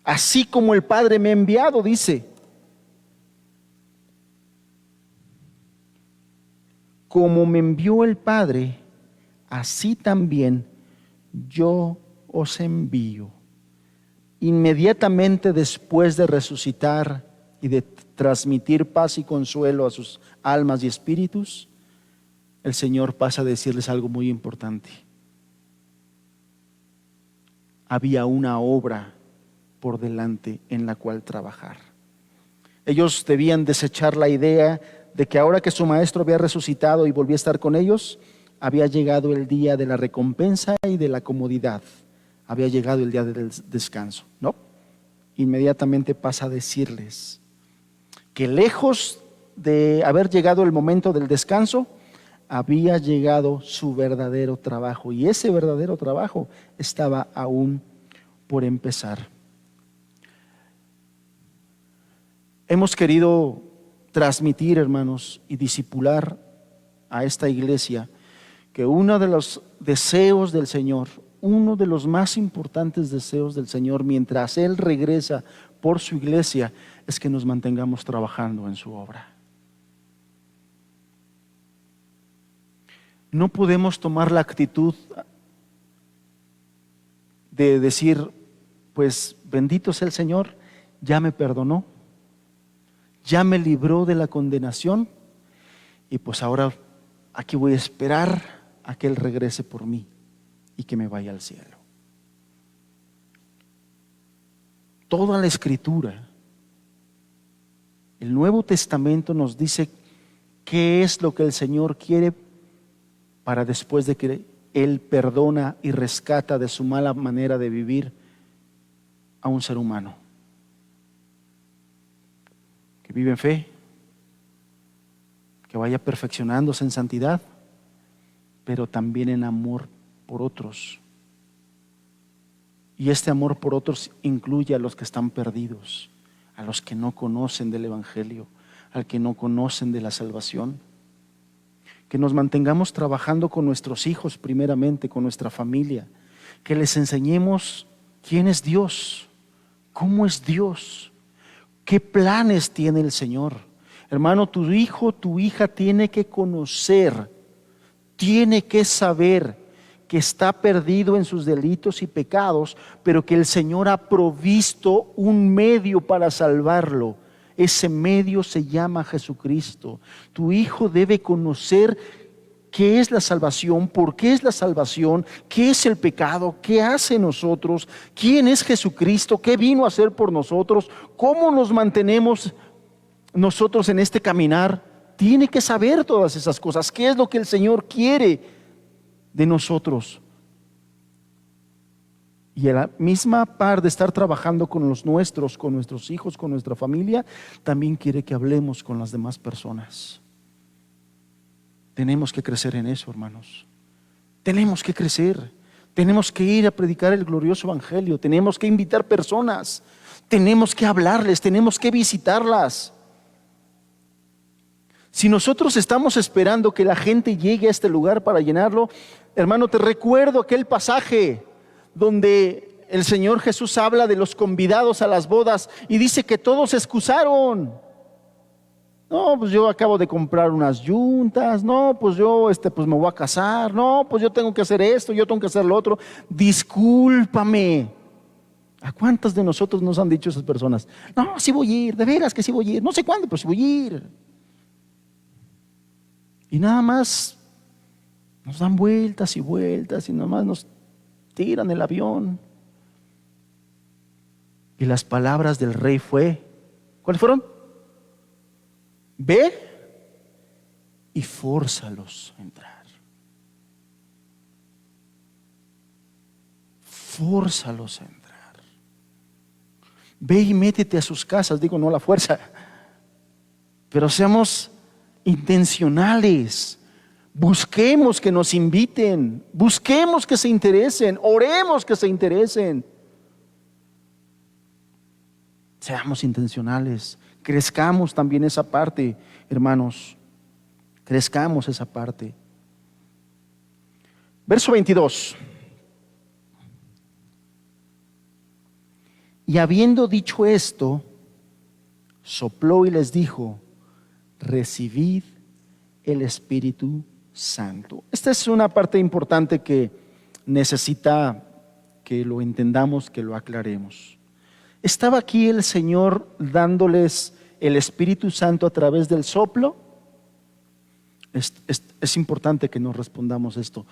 Speaker 1: Así como el Padre me ha enviado, dice, como me envió el Padre, así también yo os envío. Inmediatamente después de resucitar y de transmitir paz y consuelo a sus almas y espíritus, el Señor pasa a decirles algo muy importante. Había una obra por delante en la cual trabajar. Ellos debían desechar la idea de que ahora que su maestro había resucitado y volvía a estar con ellos, había llegado el día de la recompensa y de la comodidad. Había llegado el día del descanso. No, inmediatamente pasa a decirles que lejos de haber llegado el momento del descanso, había llegado su verdadero trabajo, y ese verdadero trabajo estaba aún por empezar. Hemos querido transmitir, hermanos, y discipular a esta iglesia que uno de los deseos del Señor, uno de los más importantes deseos del Señor mientras Él regresa por su iglesia, es que nos mantengamos trabajando en su obra. No podemos tomar la actitud de decir, pues bendito sea el Señor, ya me perdonó, ya me libró de la condenación, y pues ahora aquí voy a esperar a que Él regrese por mí y que me vaya al cielo. Toda la Escritura, el Nuevo Testamento nos dice qué es lo que el Señor quiere para después de que Él perdona y rescata de su mala manera de vivir a un ser humano que vive en fe, que vaya perfeccionándose en santidad, pero también en amor por otros. Y este amor por otros incluye a los que están perdidos, a los que no conocen del Evangelio, al que no conocen de la salvación. Que nos mantengamos trabajando con nuestros hijos primeramente, con nuestra familia, que les enseñemos quién es Dios, cómo es Dios, qué planes tiene el Señor. Hermano, tu hijo, tu hija tiene que conocer, tiene que saber que está perdido en sus delitos y pecados, pero que el Señor ha provisto un medio para salvarlo. Ese medio se llama Jesucristo. Tu hijo debe conocer qué es la salvación, por qué es la salvación, qué es el pecado, qué hace nosotros, quién es Jesucristo, qué vino a hacer por nosotros, cómo nos mantenemos nosotros en este caminar. Tiene que saber todas esas cosas, qué es lo que el Señor quiere de nosotros. Y a la misma par de estar trabajando con los nuestros, con nuestros hijos, con nuestra familia, también quiere que hablemos con las demás personas. Tenemos que crecer en eso, hermanos. Tenemos que crecer. Tenemos que ir a predicar el glorioso evangelio. Tenemos que invitar personas. Tenemos que hablarles. Tenemos que visitarlas. Si nosotros estamos esperando que la gente llegue a este lugar para llenarlo, hermano, te recuerdo aquel pasaje donde el Señor Jesús habla de los convidados a las bodas y dice que todos se excusaron. No, pues yo acabo de comprar unas yuntas. No, pues yo pues me voy a casar. No, pues yo tengo que hacer esto, yo tengo que hacer lo otro. Discúlpame. ¿A cuántas de nosotros nos han dicho esas personas? No, sí voy a ir, de veras que sí voy a ir. No sé cuándo, pero sí voy a ir. Y nada más nos dan vueltas y vueltas y nada más nos tiran el avión. Y las palabras del rey ¿cuáles fueron? Ve y fórzalos a entrar. Fórzalos a entrar. Ve y métete a sus casas, digo, no a la fuerza, pero seamos intencionales. Busquemos que nos inviten, busquemos que se interesen, oremos que se interesen. Seamos intencionales, crezcamos también esa parte, hermanos, crezcamos esa parte. Verso 22. Y habiendo dicho esto, sopló y les dijo: recibid el Espíritu Santo. Esta es una parte importante que necesita que lo entendamos, que lo aclaremos. ¿Estaba aquí el Señor dándoles el Espíritu Santo a través del soplo? Es importante que nos respondamos esto,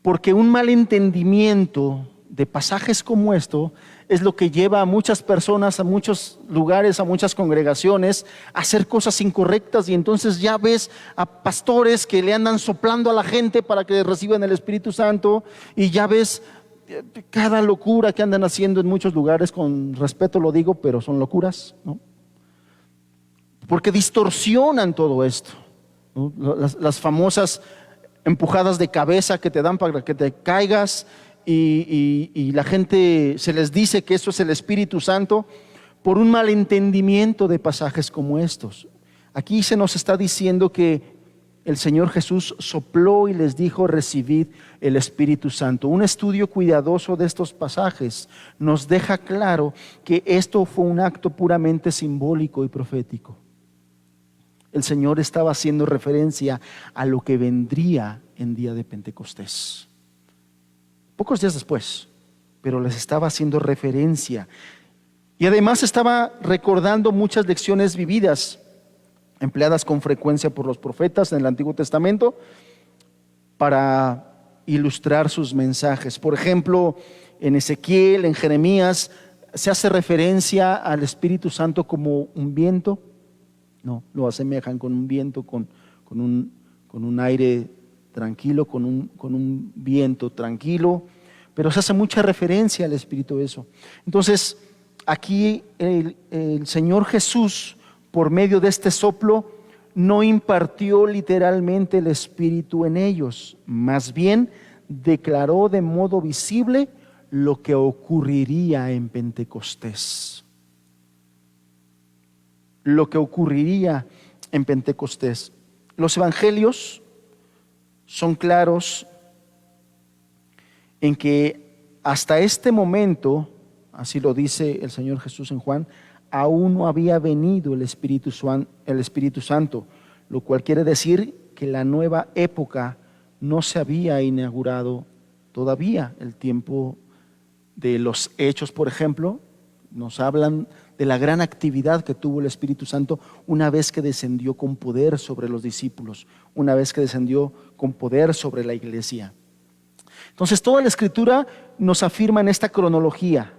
Speaker 1: porque un mal entendimiento de pasajes como esto es lo que lleva a muchas personas, a muchos lugares, a muchas congregaciones a hacer cosas incorrectas, y entonces ya ves a pastores que le andan soplando a la gente para que reciban el Espíritu Santo, y ya ves cada locura que andan haciendo en muchos lugares. Con respeto lo digo, pero son locuras, ¿no? Porque distorsionan todo esto, ¿no? Las famosas empujadas de cabeza que te dan para que te caigas, y la gente se les dice que eso es el Espíritu Santo por un malentendimiento de pasajes como estos. Aquí se nos está diciendo que el Señor Jesús sopló y les dijo: recibid el Espíritu Santo. Un estudio cuidadoso de estos pasajes nos deja claro que esto fue un acto puramente simbólico y profético. El Señor estaba haciendo referencia a lo que vendría en día de Pentecostés, pocos días después, pero les estaba haciendo referencia. Y además estaba recordando muchas lecciones vividas, empleadas con frecuencia por los profetas en el Antiguo Testamento para ilustrar sus mensajes. Por ejemplo, en Ezequiel, en Jeremías, se hace referencia al Espíritu Santo como un viento. No, lo asemejan con un viento, con un aire tranquilo, con un viento tranquilo, pero se hace mucha referencia al Espíritu de eso. Entonces, aquí el Señor Jesús, por medio de este soplo, no impartió literalmente el Espíritu en ellos, más bien declaró de modo visible lo que ocurriría en Pentecostés. Lo que ocurriría en Pentecostés. Los evangelios son claros en que hasta este momento, así lo dice el Señor Jesús en Juan, aún no había venido el Espíritu Santo, lo cual quiere decir que la nueva época no se había inaugurado todavía. El tiempo de los Hechos, por ejemplo, nos hablan de la gran actividad que tuvo el Espíritu Santo una vez que descendió con poder sobre los discípulos, una vez que descendió con poder sobre la iglesia. Entonces, toda la Escritura nos afirma en esta cronología,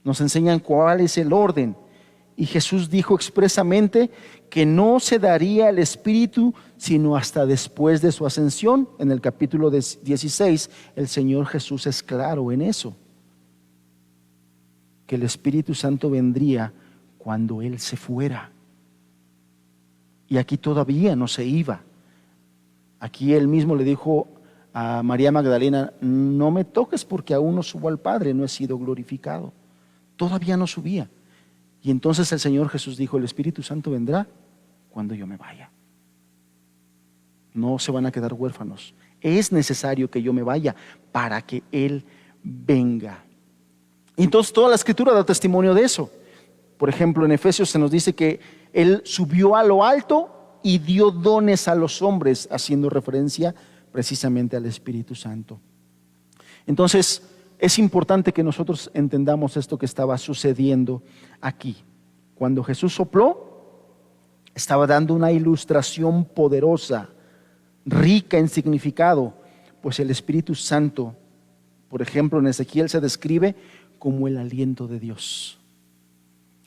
Speaker 1: nos enseñan cuál es el orden. Y Jesús dijo expresamente que no se daría el Espíritu sino hasta después de su ascensión. En el capítulo 16, el Señor Jesús es claro en eso, que el Espíritu Santo vendría cuando Él se fuera. Y aquí todavía no se iba. Aquí Él mismo le dijo a María Magdalena: no me toques porque aún no subo al Padre, no he sido glorificado. Todavía no subía. Y entonces el Señor Jesús dijo: el Espíritu Santo vendrá cuando yo me vaya. No se van a quedar huérfanos. Es necesario que yo me vaya para que Él venga. Entonces toda la Escritura da testimonio de eso. Por ejemplo, en Efesios se nos dice que Él subió a lo alto y dio dones a los hombres, haciendo referencia precisamente al Espíritu Santo. Entonces es importante que nosotros entendamos esto que estaba sucediendo aquí. Cuando Jesús sopló, estaba dando una ilustración poderosa, rica en significado, pues el Espíritu Santo, por ejemplo, en Ezequiel se describe como el aliento de Dios.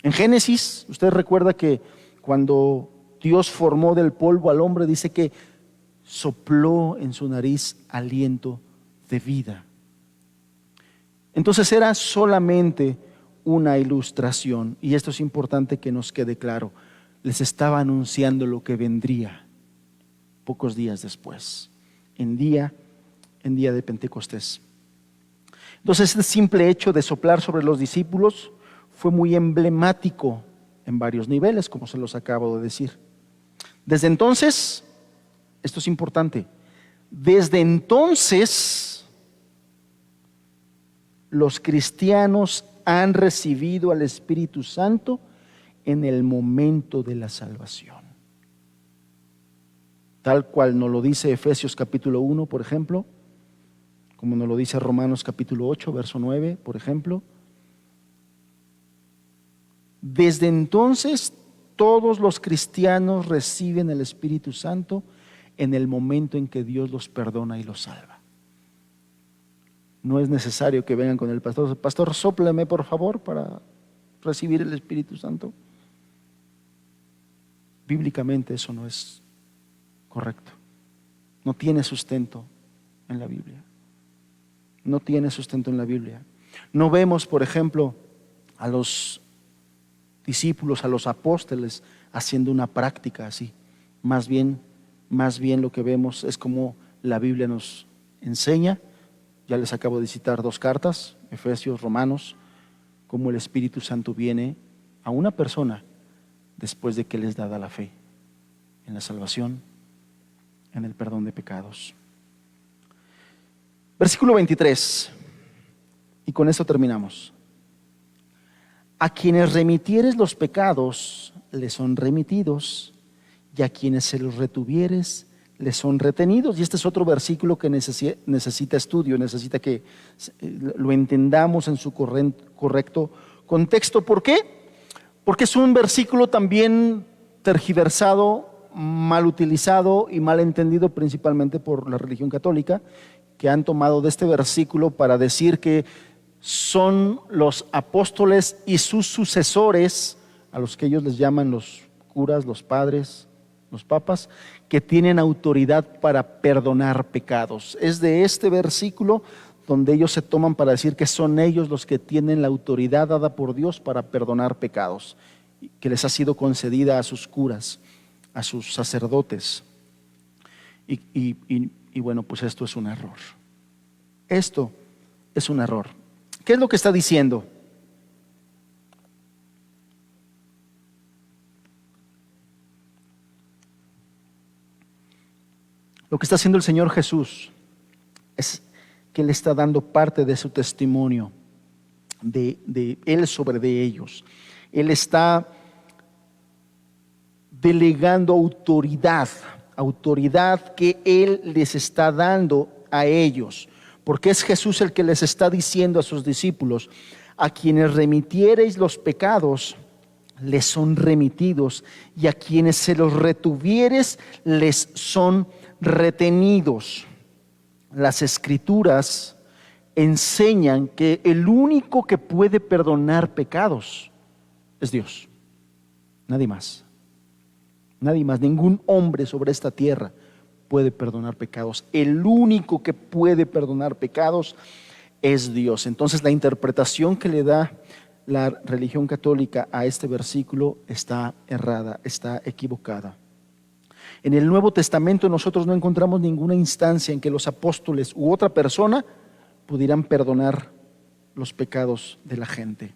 Speaker 1: En Génesis, usted recuerda que cuando Dios formó del polvo al hombre, dice que sopló en su nariz aliento de vida. Entonces era solamente una ilustración, y esto es importante que nos quede claro. Les estaba anunciando lo que vendría pocos días después, en día de Pentecostés. Entonces, este simple hecho de soplar sobre los discípulos fue muy emblemático en varios niveles, como se los acabo de decir. Desde entonces, esto es importante, desde entonces los cristianos han recibido al Espíritu Santo en el momento de la salvación. tal cual nos lo dice Efesios capítulo 1, por ejemplo, como nos lo dice Romanos capítulo 8, verso 9, por ejemplo. Desde entonces, todos los cristianos reciben el Espíritu Santo en el momento en que Dios los perdona y los salva. No es necesario que vengan con el pastor. Pastor, sópleme por favor para recibir el Espíritu Santo. Bíblicamente eso no es correcto. No tiene sustento en la Biblia. No tiene sustento en la Biblia. No vemos, por ejemplo, a los discípulos, a los apóstoles haciendo una práctica así. Más bien lo que vemos es como la Biblia nos enseña. Ya les acabo de citar 2 cartas, Efesios, Romanos, cómo el Espíritu Santo viene a una persona después de que les dada la fe en la salvación, en el perdón de pecados. Versículo 23, y con esto terminamos. A quienes remitieres los pecados, les son remitidos, y a quienes se los retuvieres, les son retenidos. Y este es otro versículo que necesita estudio, necesita que lo entendamos en su correcto contexto. ¿Por qué? Porque es un versículo también tergiversado, mal utilizado y mal entendido principalmente por la religión católica, que han tomado de este versículo para decir que son los apóstoles y sus sucesores, a los que ellos les llaman los curas, los padres, los papas, que tienen autoridad para perdonar pecados. Es de este versículo donde ellos se toman para decir que son ellos los que tienen la autoridad dada por Dios para perdonar pecados, que les ha sido concedida a sus curas, a sus sacerdotes. Y bueno, pues esto es un error. Esto es un error. ¿Qué es lo que está diciendo? Lo que está haciendo el Señor Jesús es que Él está dando parte de su testimonio de Él sobre de ellos. Él está delegando autoridad que Él les está dando a ellos, porque es Jesús el que les está diciendo a sus discípulos: a quienes remitiereis los pecados, les son remitidos, y a quienes se los retuvieres, les son retenidos. Las Escrituras enseñan que el único que puede perdonar pecados es Dios, nadie más. Nadie más, ningún hombre sobre esta tierra puede perdonar pecados. El único que puede perdonar pecados es Dios. Entonces la interpretación que le da la religión católica a este versículo está errada, está equivocada. En el Nuevo Testamento nosotros no encontramos ninguna instancia en que los apóstoles u otra persona pudieran perdonar los pecados de la gente.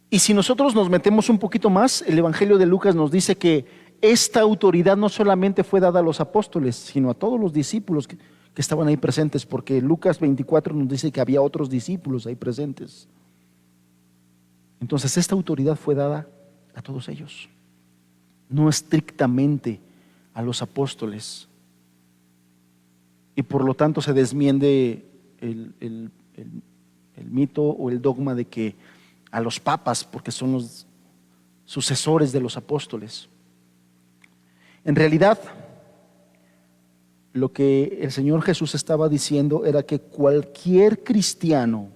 Speaker 1: Y si nosotros nos metemos un poquito más, el Evangelio de Lucas nos dice que esta autoridad no solamente fue dada a los apóstoles, sino a todos los discípulos que estaban ahí presentes, porque Lucas 24 nos dice que había otros discípulos ahí presentes. Entonces esta autoridad fue dada a todos ellos, no estrictamente a los apóstoles. Y por lo tanto se desmiende el mito o el dogma de que a los papas, porque son los sucesores de los apóstoles. En realidad, lo que el Señor Jesús estaba diciendo era que cualquier cristiano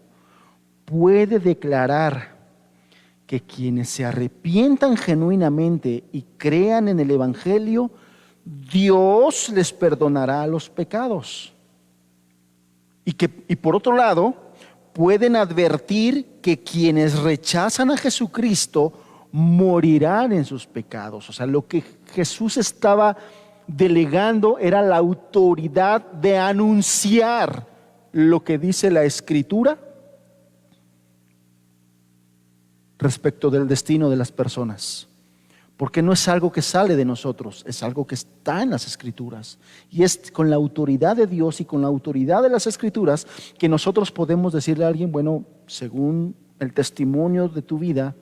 Speaker 1: puede declarar que quienes se arrepientan genuinamente y crean en el Evangelio, Dios les perdonará los pecados. Y por otro lado, pueden advertir que quienes rechazan a Jesucristo morirán en sus pecados. O sea, lo que Jesús estaba delegando era la autoridad de anunciar lo que dice la Escritura respecto del destino de las personas. Porque no es algo que sale de nosotros, es algo que está en las Escrituras. Y es con la autoridad de Dios y con la autoridad de las Escrituras que nosotros podemos decirle a alguien: bueno, según el testimonio de tu vida,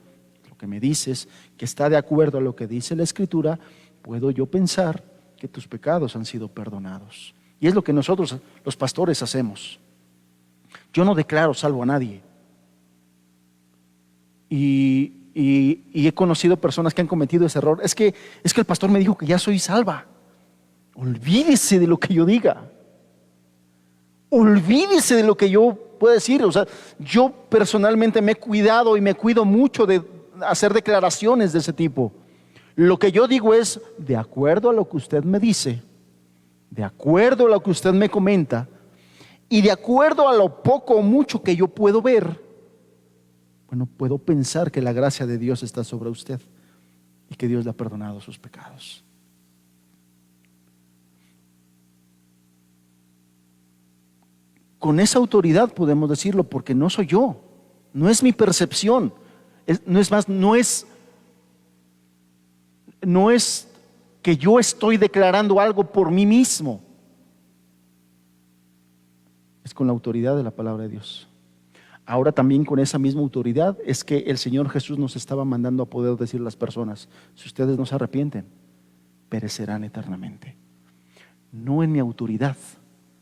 Speaker 1: lo que me dices, que está de acuerdo a lo que dice la Escritura, puedo yo pensar que tus pecados han sido perdonados. Y es lo que nosotros, los pastores, hacemos. Yo no declaro salvo a nadie. Y he conocido personas que han cometido ese error. Es que el pastor me dijo que ya soy salva. Olvídese de lo que yo diga. Olvídese de lo que yo pueda decir. O sea, yo personalmente me he cuidado y me cuido mucho de hacer declaraciones de ese tipo. Lo que yo digo es, de acuerdo a lo que usted me dice, de acuerdo a lo que usted me comenta, y de acuerdo a lo poco o mucho que yo puedo ver, bueno, puedo pensar que la gracia de Dios está sobre usted y que Dios le ha perdonado sus pecados. Con esa autoridad podemos decirlo, porque no soy yo, no es mi percepción, no es que yo estoy declarando algo por mí mismo, es con la autoridad de la palabra de Dios. Ahora también con esa misma autoridad es que el Señor Jesús nos estaba mandando a poder decir a las personas: si ustedes no se arrepienten, perecerán eternamente. No en mi autoridad,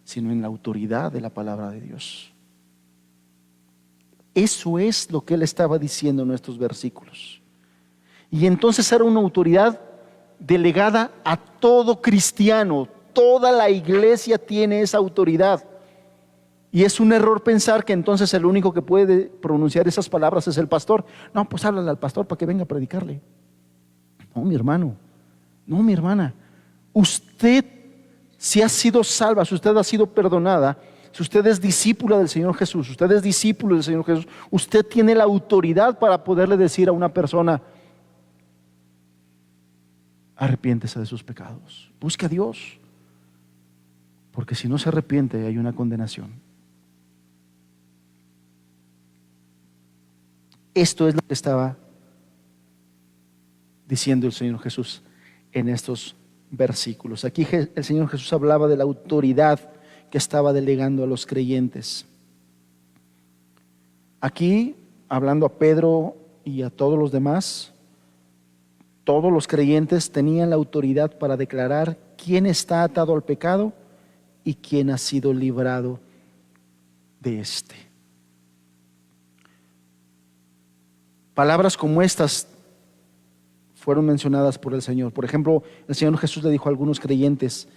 Speaker 1: sino en la autoridad de la palabra de Dios. Eso es lo que Él estaba diciendo en estos versículos. Y entonces era una autoridad delegada a todo cristiano. Toda la iglesia tiene esa autoridad. Y es un error pensar que entonces el único que puede pronunciar esas palabras es el pastor. No, pues háblale al pastor para que venga a predicarle. No, mi hermano, no, mi hermana. Usted, si ha sido salva, si usted ha sido perdonada, si usted es discípula del Señor Jesús, usted es discípulo del Señor Jesús, usted tiene la autoridad para poderle decir a una persona: arrepiéntese de sus pecados, busque a Dios, porque si no se arrepiente hay una condenación. Esto es lo que estaba diciendo el Señor Jesús en estos versículos. Aquí el Señor Jesús hablaba de la autoridad que estaba delegando a los creyentes. Aquí, hablando a Pedro y a todos los demás, todos los creyentes tenían la autoridad para declarar quién está atado al pecado y quién ha sido librado de éste. Palabras como estas fueron mencionadas por el Señor. Por ejemplo, el Señor Jesús le dijo a algunos creyentes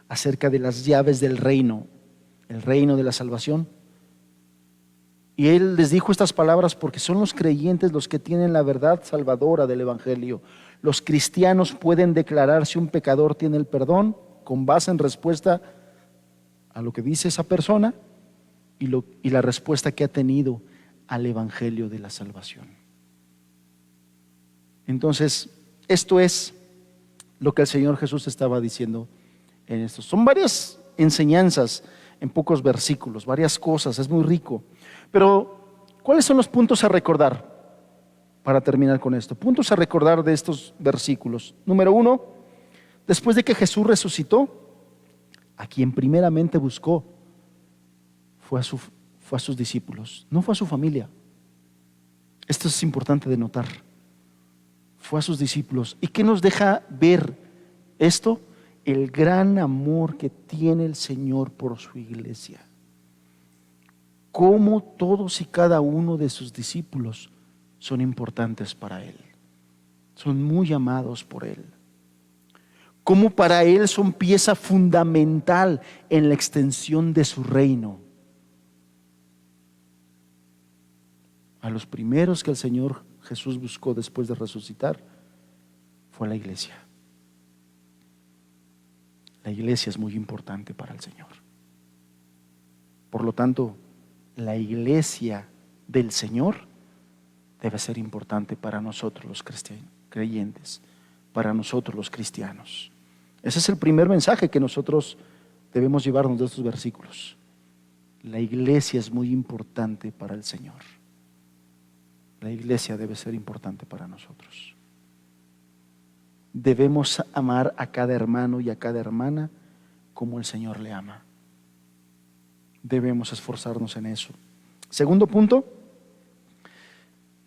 Speaker 1: acerca de las llaves del reino, el reino de la salvación. Y Él les dijo estas palabras porque son los creyentes los que tienen la verdad salvadora del Evangelio. Los cristianos pueden declarar si un pecador tiene el perdón con base en respuesta a lo que dice esa persona y la respuesta que ha tenido al Evangelio de la salvación. Entonces, esto es lo que el Señor Jesús estaba diciendo en esto. Son varias enseñanzas en pocos versículos, varias cosas, es muy rico. Pero, ¿cuáles son los puntos a recordar para terminar con esto? Puntos a recordar de estos versículos. Número 1, después de que Jesús resucitó, a quien primeramente buscó fue a sus discípulos, no fue a su familia. Esto es importante de notar. Fue a sus discípulos. ¿Y qué nos deja ver esto? El gran amor que tiene el Señor por su iglesia. Cómo todos y cada uno de sus discípulos son importantes para Él. Son muy amados por Él. Cómo para Él son pieza fundamental en la extensión de su reino. A los primeros que el Señor Jesús buscó después de resucitar fue la iglesia. La iglesia es muy importante para el Señor. Por lo tanto, la iglesia del Señor debe ser importante para nosotros los creyentes, para nosotros los cristianos. Ese es el primer mensaje que nosotros debemos llevarnos de estos versículos. La iglesia es muy importante para el Señor. La iglesia debe ser importante para nosotros. Debemos amar a cada hermano y a cada hermana como el Señor le ama. Debemos esforzarnos en eso. Segundo punto,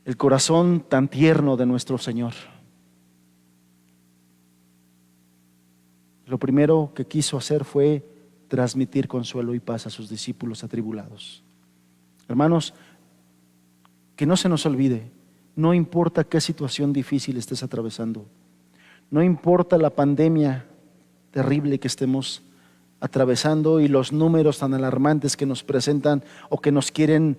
Speaker 1: el corazón tan tierno de nuestro Señor. Lo primero que quiso hacer fue transmitir consuelo y paz a sus discípulos atribulados. Hermanos, que no se nos olvide, no importa qué situación difícil estés atravesando, no importa la pandemia terrible que estemos atravesando y los números tan alarmantes que nos presentan o que nos quieren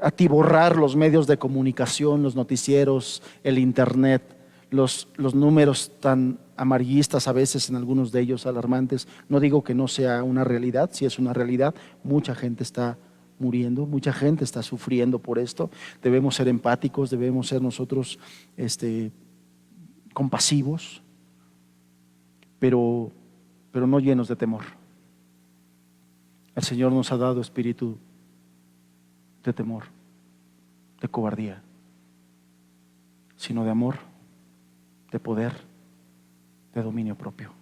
Speaker 1: atiborrar los medios de comunicación, los noticieros, el internet, los números tan amarillistas a veces en algunos de ellos alarmantes. No digo que no sea una realidad, sí es una realidad. Mucha gente está muriendo, mucha gente está sufriendo por esto. Debemos ser empáticos, debemos ser nosotros compasivos, pero no llenos de temor. El Señor nos ha dado espíritu de temor, de cobardía, sino de amor, de poder, de dominio propio.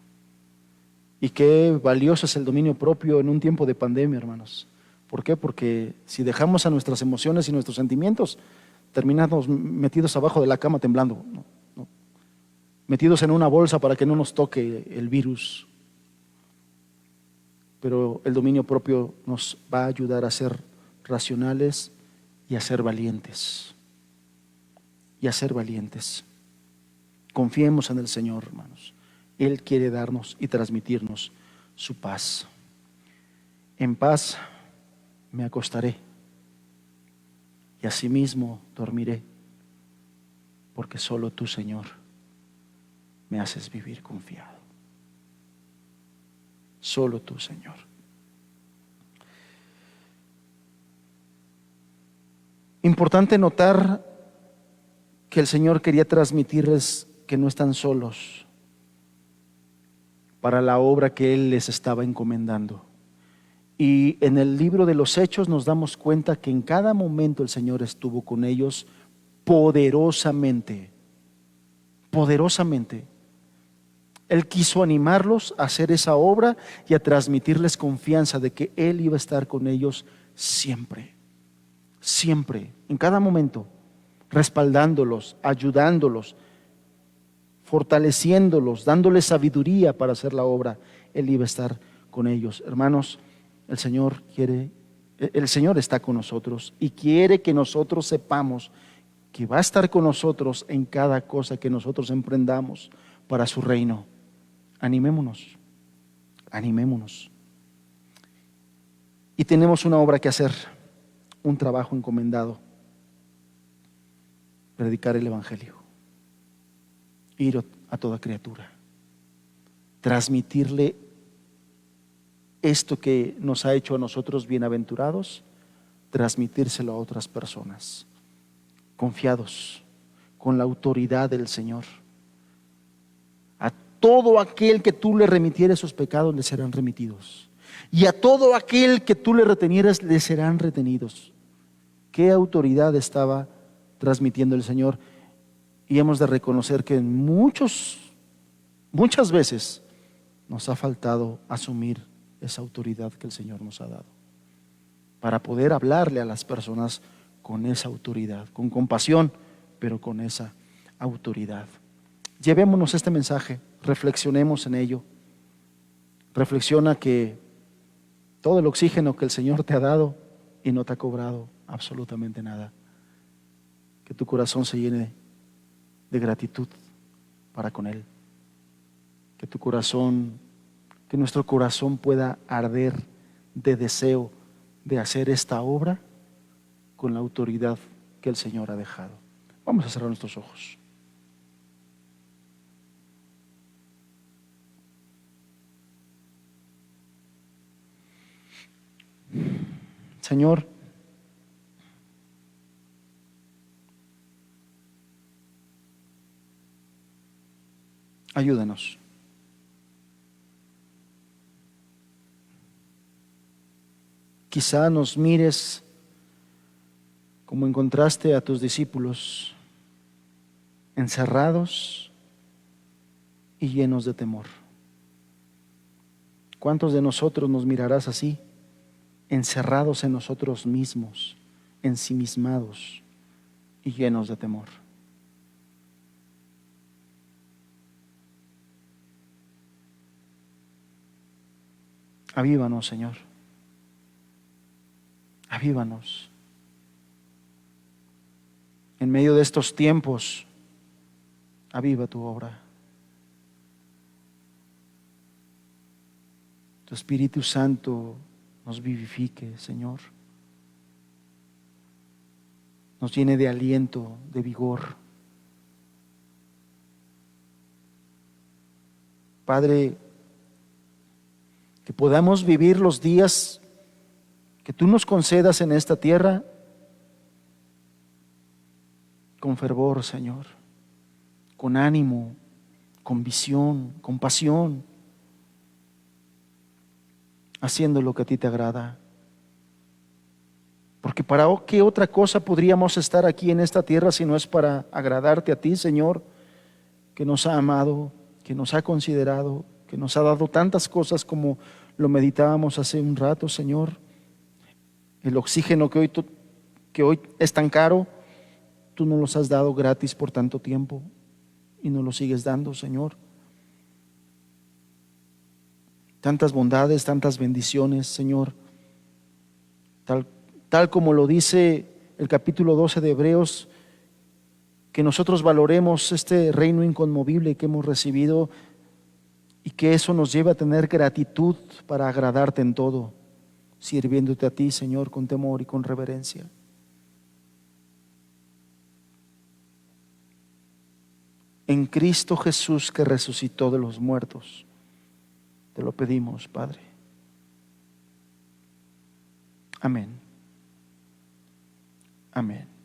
Speaker 1: Y qué valioso es el dominio propio en un tiempo de pandemia, hermanos. ¿Por qué? Porque si dejamos a nuestras emociones y nuestros sentimientos, terminamos metidos abajo de la cama temblando, ¿no? Metidos en una bolsa para que no nos toque el virus. Pero el dominio propio nos va a ayudar a ser racionales y a ser valientes. Y a ser valientes. Confiemos en el Señor, hermanos. Él quiere darnos y transmitirnos su paz. En paz me acostaré y asimismo dormiré, porque solo tú, Señor, me haces vivir confiado. Solo tú, Señor. Importante notar que el Señor quería transmitirles que no están solos para la obra que Él les estaba encomendando. Y en el libro de los Hechos nos damos cuenta que en cada momento el Señor estuvo con ellos poderosamente, poderosamente. Él quiso animarlos a hacer esa obra y a transmitirles confianza de que Él iba a estar con ellos siempre, siempre, en cada momento, respaldándolos, ayudándolos, fortaleciéndolos, dándoles sabiduría para hacer la obra. Él iba a estar con ellos. Hermanos, el Señor está con nosotros y quiere que nosotros sepamos que va a estar con nosotros en cada cosa que nosotros emprendamos para su reino. Animémonos, animémonos. Y tenemos una obra que hacer, un trabajo encomendado: predicar el Evangelio, ir a toda criatura, transmitirle esto que nos ha hecho a nosotros bienaventurados, transmitírselo a otras personas, confiados, con la autoridad del Señor. A todo aquel que tú le remitieres sus pecados, le serán remitidos, y a todo aquel que tú le retenieras, le serán retenidos. ¿Qué autoridad estaba transmitiendo el Señor? Y hemos de reconocer que muchas veces nos ha faltado asumir esa autoridad que el Señor nos ha dado, para poder hablarle a las personas con esa autoridad, con compasión, pero con esa autoridad. Llevémonos este mensaje, reflexionemos en ello. Reflexiona que todo el oxígeno que el Señor te ha dado y no te ha cobrado absolutamente nada, que tu corazón se llene de gratitud para con Él, que nuestro corazón pueda arder de deseo de hacer esta obra con la autoridad que el Señor ha dejado. Vamos a cerrar nuestros ojos. Señor, ayúdanos. Quizá nos mires como encontraste a tus discípulos, encerrados y llenos de temor. ¿Cuántos de nosotros nos mirarás así, encerrados en nosotros mismos, ensimismados y llenos de temor? Avívanos, Señor. Avívanos. En medio de estos tiempos, aviva tu obra. Tu Espíritu Santo nos vivifique, Señor. Nos llene de aliento, de vigor. Padre, que podamos vivir los días que tú nos concedas en esta tierra con fervor, Señor, con ánimo, con visión, con pasión, haciendo lo que a ti te agrada. Porque ¿para qué otra cosa podríamos estar aquí en esta tierra si no es para agradarte a ti, Señor, que nos ha amado, que nos ha considerado, que nos ha dado tantas cosas como lo meditábamos hace un rato, Señor? El oxígeno que hoy es tan caro, tú nos los has dado gratis por tanto tiempo y nos lo sigues dando, Señor. Tantas bondades, tantas bendiciones, Señor. Tal como lo dice el capítulo 12 de Hebreos, que nosotros valoremos este reino inconmovible que hemos recibido y que eso nos lleve a tener gratitud para agradarte en todo, sirviéndote a ti, Señor, con temor y con reverencia. En Cristo Jesús, que resucitó de los muertos, te lo pedimos, Padre. Amén. Amén.